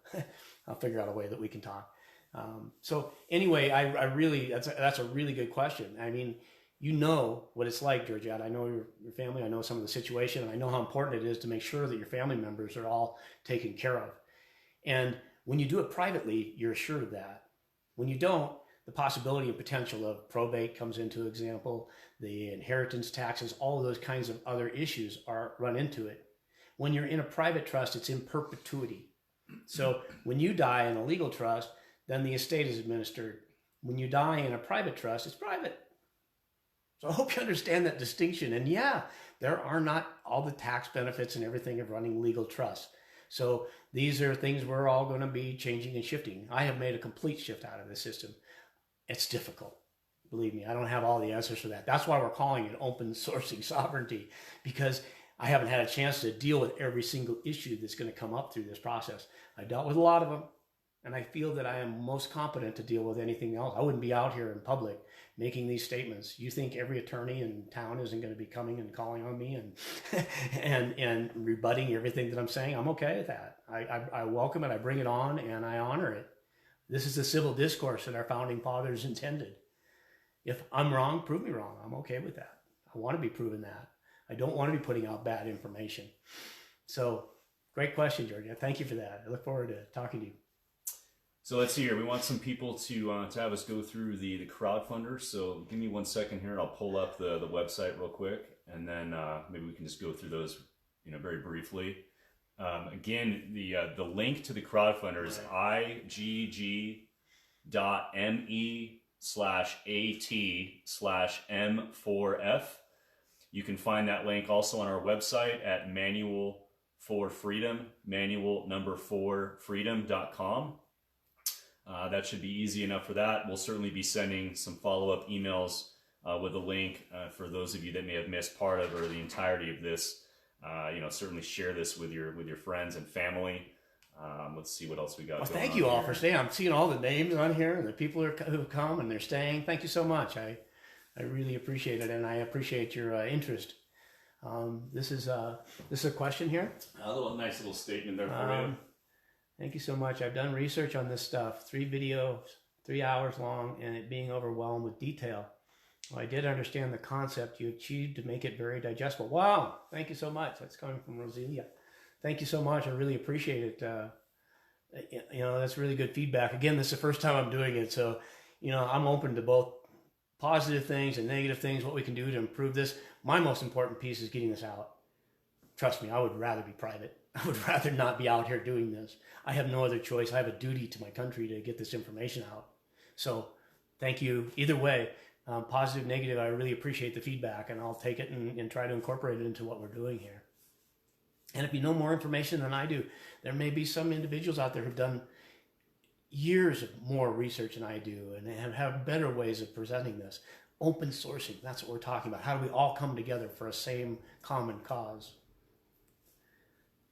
[SPEAKER 1] figure out a way that we can talk. So anyway, I really, that's a really good question. I mean, you know what it's like, Georgette. I know your family. I know some of the situation, and I know how important it is to make sure that your family members are all taken care of. And when you do it privately, you're assured of that. When you don't, the possibility and potential of probate comes into example, the inheritance taxes, all of those kinds of other issues are run into it. When you're in a private trust, it's in perpetuity. So when you die in a legal trust, then the estate is administered. When you die in a private trust, it's private. So I hope you understand that distinction. And yeah, there are not all the tax benefits and everything of running legal trusts. So these are things we're all going to be changing and shifting. I have made a complete shift out of this system. It's difficult. Believe me, I don't have all the answers for that. That's why we're calling it open sourcing sovereignty, because I haven't had a chance to deal with every single issue that's going to come up through this process. I've dealt with a lot of them, and I feel that I am most competent to deal with anything else. I wouldn't be out here in public making these statements. You think every attorney in town isn't going to be coming and calling on me and and rebutting everything that I'm saying? I'm okay with that. I welcome it, I bring it on, and I honor it. This is the civil discourse that our founding fathers intended. If I'm wrong, prove me wrong. I'm okay with that. I want to be proven that. I don't want to be putting out bad information. So, great question, Georgia. Thank you for that. I look forward to talking to you.
[SPEAKER 2] So let's see here. We want some people to have us go through the crowdfunder. So give me 1 second here. I'll pull up the website real quick, and then maybe we can just go through those, very briefly. Again, the link to the crowdfunder is igg.me/at/M4F. You can find that link also on our website at Manual for Freedom, manual4freedom.com. That should be easy enough for that. We'll certainly be sending some follow-up emails with a link for those of you that may have missed part of or the entirety of this. Certainly share this with your friends and family. Let's see what else we got.
[SPEAKER 1] Well, thank you all for staying. I'm seeing all the names on here and the people who've come and they're staying. Thank you so much. I really appreciate it, and I appreciate your interest. This is a question here.
[SPEAKER 2] A nice little statement there for you.
[SPEAKER 1] Thank you so much. I've done research on this stuff, 3 videos, 3 hours long, and it being overwhelmed with detail. Well, I did understand the concept you achieved to make it very digestible. Wow, thank you so much. That's coming from Roselia. Thank you so much. I really appreciate it. That's really good feedback. Again, this is the first time I'm doing it, so I'm open to both positive things and negative things, what we can do to improve this. My most important piece is getting this out. Trust me, I would rather be private. I would rather not be out here doing this. I have no other choice. I have a duty to my country to get this information out. So thank you. Either way, positive, negative, I really appreciate the feedback, and I'll take it and try to incorporate it into what we're doing here. And if you know more information than I do, there may be some individuals out there who've done years of more research than I do and have better ways of presenting this. Open sourcing, that's what we're talking about. How do we all come together for a same common cause?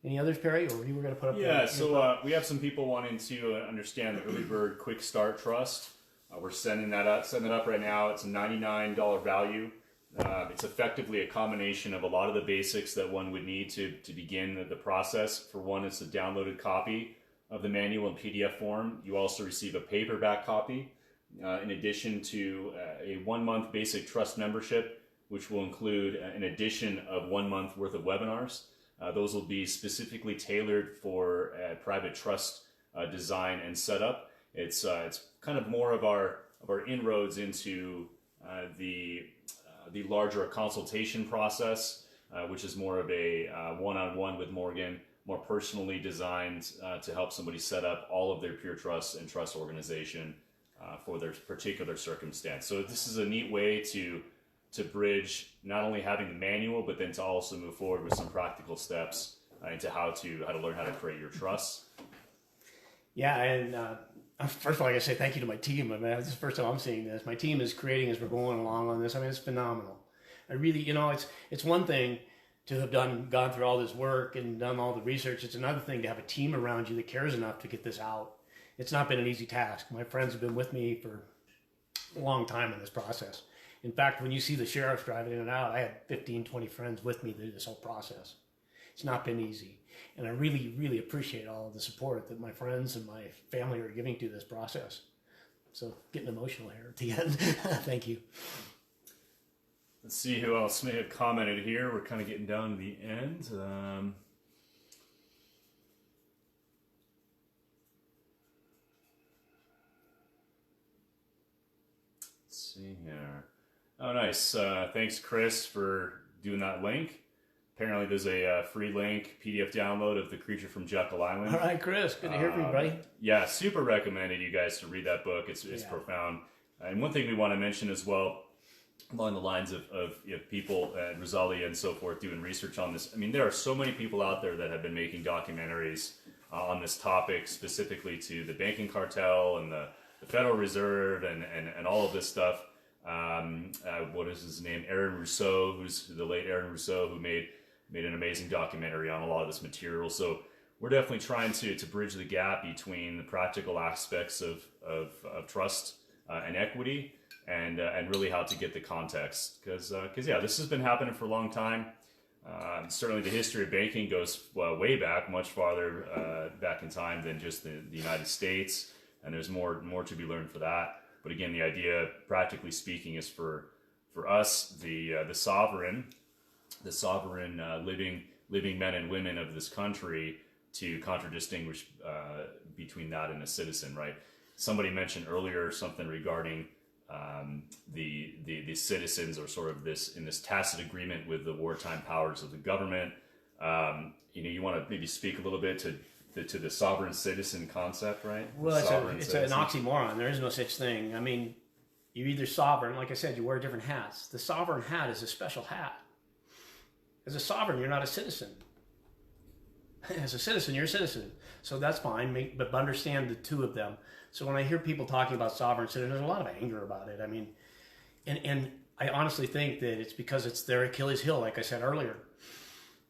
[SPEAKER 1] Any others, Perry, or you were going to put up?
[SPEAKER 2] Yeah, so we have some people wanting to understand the Early Bird Quick Start Trust. We're sending that up right now. It's a $99 value. It's effectively a combination of a lot of the basics that one would need to begin the process. For one, it's a downloaded copy of the manual in PDF form. You also receive a paperback copy, in addition to a 1-month basic trust membership, which will include an addition of 1 month worth of webinars. Those will be specifically tailored for private trust design and setup. It's kind of more of our inroads into the larger consultation process, which is more of a one-on-one with Morgan, more personally designed to help somebody set up all of their peer trust and trust organization for their particular circumstance. So this is a neat way to bridge not only having the manual, but then to also move forward with some practical steps into how to learn how to create your trust. Yeah,
[SPEAKER 1] and first of all, I gotta say thank you to my team. I mean, this is the first time I'm seeing this. My team is creating as we're going along on this. I mean, it's phenomenal. I really, it's one thing to have gone through all this work and done all the research. It's another thing to have a team around you that cares enough to get this out. It's not been an easy task. My friends have been with me for a long time in this process. In fact, when you see the sheriffs driving in and out, I had 15, 20 friends with me through this whole process. It's not been easy. And I really, really appreciate all of the support that my friends and my family are giving to this process. So getting emotional here at the end. Thank you.
[SPEAKER 2] Let's see who else may have commented here. We're kind of getting down to the end. Let's see here. Oh, nice. Thanks, Chris, for doing that link. Apparently, there's a free link, PDF download of The Creature from Jekyll Island.
[SPEAKER 1] All right, Chris. Good to hear from you, buddy.
[SPEAKER 2] Yeah, super recommended you guys to read that book. It's profound. And one thing we want to mention as well, along the lines of people and Rosalia and so forth doing research on this. I mean, there are so many people out there that have been making documentaries on this topic, specifically to the banking cartel and the Federal Reserve and all of this stuff. What is his name? Aaron Rousseau, who's the late Aaron Rousseau, who made an amazing documentary on a lot of this material. So we're definitely trying to bridge the gap between the practical aspects of trust and equity, and really how to get the context, because yeah, this has been happening for a long time. Certainly the history of banking goes way back, much farther back in time than just the United States, and there's more to be learned for that. But again, the idea, practically speaking, is for us, the sovereign living men and women of this country, to contradistinguish between that and a citizen, right? Somebody mentioned earlier something regarding the citizens are sort of in this tacit agreement with the wartime powers of the government. You want to maybe speak a little bit to the sovereign citizen concept, right?
[SPEAKER 1] Well, it's an oxymoron. There is no such thing. I mean, you're either sovereign, like I said, you wear different hats. The sovereign hat is a special hat. As a sovereign, you're not a citizen. As a citizen, you're a citizen. So that's fine, but understand the two of them. So when I hear people talking about sovereign citizen, there's a lot of anger about it. I mean, and I honestly think that it's because it's their Achilles heel, like I said earlier.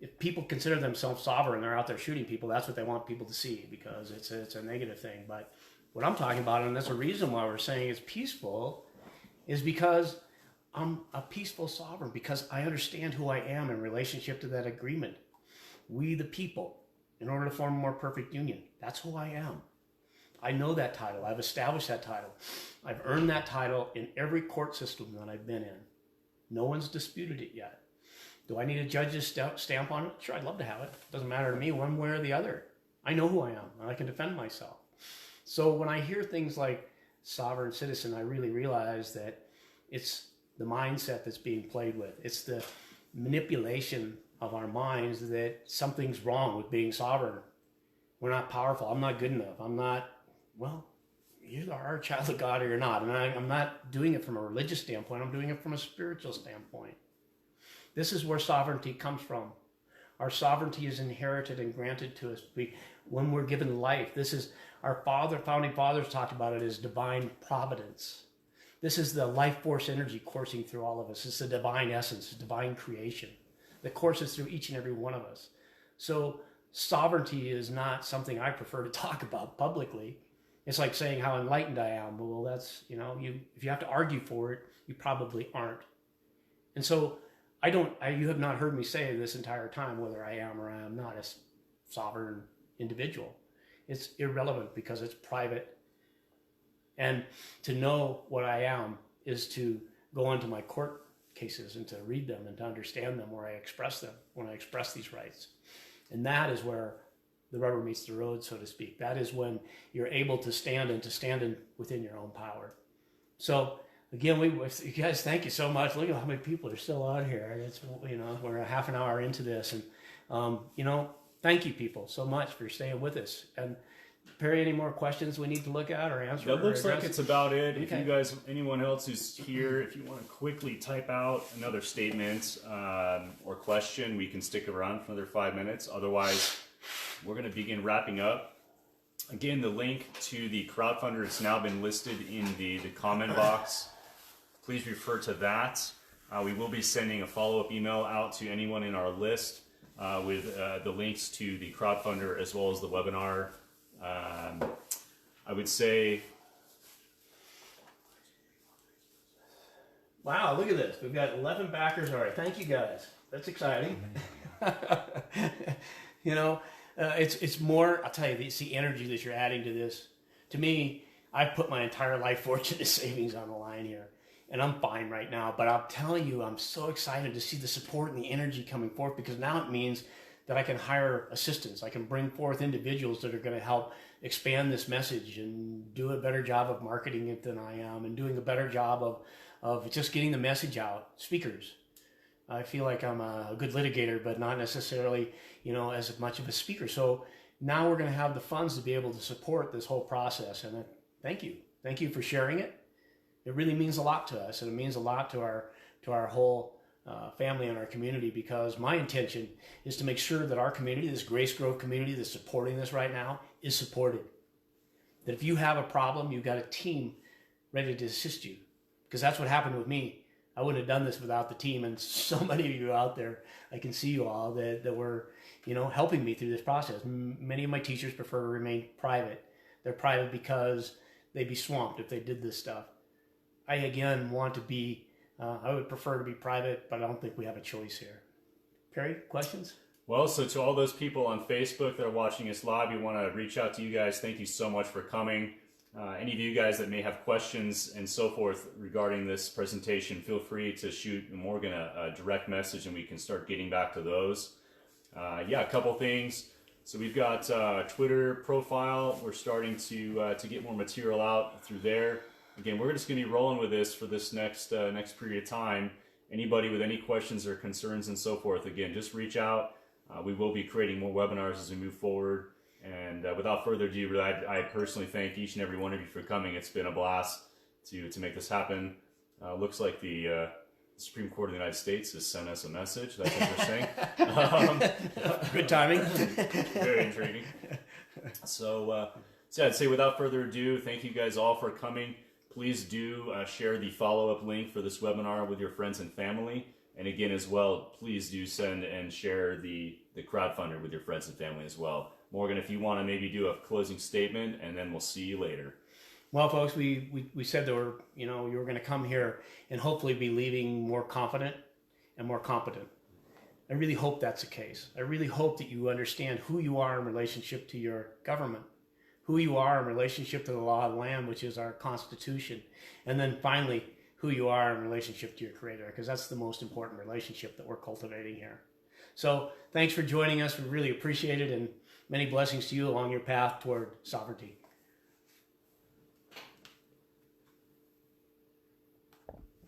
[SPEAKER 1] If people consider themselves sovereign, they're out there shooting people, that's what they want people to see, because it's a negative thing. But what I'm talking about, and that's a reason why we're saying it's peaceful, is because I'm a peaceful sovereign, because I understand who I am in relationship to that agreement. We the people, in order to form a more perfect union. That's who I am. I know that title. I've established that title. I've earned that title in every court system that I've been in. No one's disputed it yet. Do I need a judge's stamp on it? Sure, I'd love to have it. Doesn't matter to me one way or the other. I know who I am, and I can defend myself. So when I hear things like sovereign citizen, I really realize that it's the mindset that's being played with. It's the manipulation of our minds that something's wrong with being sovereign. We're not powerful. I'm not good enough. I'm not, well, you are a child of God or you're not. And I'm not doing it from a religious standpoint. I'm doing it from a spiritual standpoint. This is where sovereignty comes from. Our sovereignty is inherited and granted to us when we're given life. This is our founding fathers talked about it as divine providence. This is the life force energy coursing through all of us. It's the divine essence, divine creation that courses through each and every one of us. So sovereignty is not something I prefer to talk about publicly. It's like saying how enlightened I am. Well, that's, if you have to argue for it, you probably aren't. And so you have not heard me say this entire time whether I am or I am not a sovereign individual. It's irrelevant because it's private. And to know what I am is to go into my court cases and to read them and to understand them where I express them, when I express these rights. And that is where the rubber meets the road, so to speak. That is when you're able to stand within your own power. So again, you guys, thank you so much. Look at how many people are still on here. It's, we're a half an hour into this, and thank you people so much for staying with us. And Perry, any more questions we need to look at or answer?
[SPEAKER 2] That looks like it's about it.
[SPEAKER 1] Okay.
[SPEAKER 2] If you guys, anyone else who's here, if you want to quickly type out another statement or question, we can stick around for another 5 minutes. Otherwise, we're going to begin wrapping up. Again, the link to the crowdfunder has now been listed in the comment box. Please refer to that. We will be sending a follow-up email out to anyone in our list with the links to the crowdfunder as well as the webinar. I would say,
[SPEAKER 1] wow, look at this. We've got 11 backers already. Thank you guys. That's exciting. It's more, I'll tell you, it's the energy that you're adding to this. To me, I've put my entire life fortune and savings on the line here, and I'm fine right now. But I'm telling you, I'm so excited to see the support and the energy coming forth, because now it means that I can hire assistants. I can bring forth individuals that are going to help expand this message and do a better job of marketing it than I am, and doing a better job of just getting the message out. Speakers. I feel like I'm a good litigator, but not necessarily, as much of a speaker. So now we're going to have the funds to be able to support this whole process. And thank you. Thank you for sharing it. It really means a lot to us, and it means a lot to our to our whole family and our community, because my intention is to make sure that our community, this Grace Grove community that's supporting this right now, is supported. That if you have a problem, you've got a team ready to assist you. Because that's what happened with me. I wouldn't have done this without the team, and so many of you out there, I can see you all that were, helping me through this process. Many of my teachers prefer to remain private. They're private because they'd be swamped if they did this stuff. I, again, want to be, I would prefer to be private, but I don't think we have a choice here. Perry, questions?
[SPEAKER 2] Well, so to all those people on Facebook that are watching us live, we want to reach out to you guys. Thank you so much for coming. Any of you guys that may have questions and so forth regarding this presentation, feel free to shoot Morgan a direct message and we can start getting back to those. A couple things. So we've got a Twitter profile. We're starting to get more material out through there. Again, we're just going to be rolling with this for this next period of time. Anybody with any questions or concerns and so forth, again, just reach out. We will be creating more webinars as we move forward. And without further ado, I personally thank each and every one of you for coming. It's been a blast to make this happen. Looks like the Supreme Court of the United States has sent us a message. That's interesting.
[SPEAKER 1] Good timing.
[SPEAKER 2] Very intriguing. So I'd say without further ado, thank you guys all for coming. Please do share the follow-up link for this webinar with your friends and family. And again, as well, please do send and share the crowdfunder with your friends and family as well. Morgan, if you want to maybe do a closing statement, and then we'll see you later.
[SPEAKER 1] Well, folks, we said that you were going to come here and hopefully be leaving more confident and more competent. I really hope that's the case. I really hope that you understand who you are in relationship to your government, who you are in relationship to the law of the land, which is our Constitution, and then finally, who you are in relationship to your Creator, because that's the most important relationship that we're cultivating here. So thanks for joining us. We really appreciate it, and many blessings to you along your path toward sovereignty.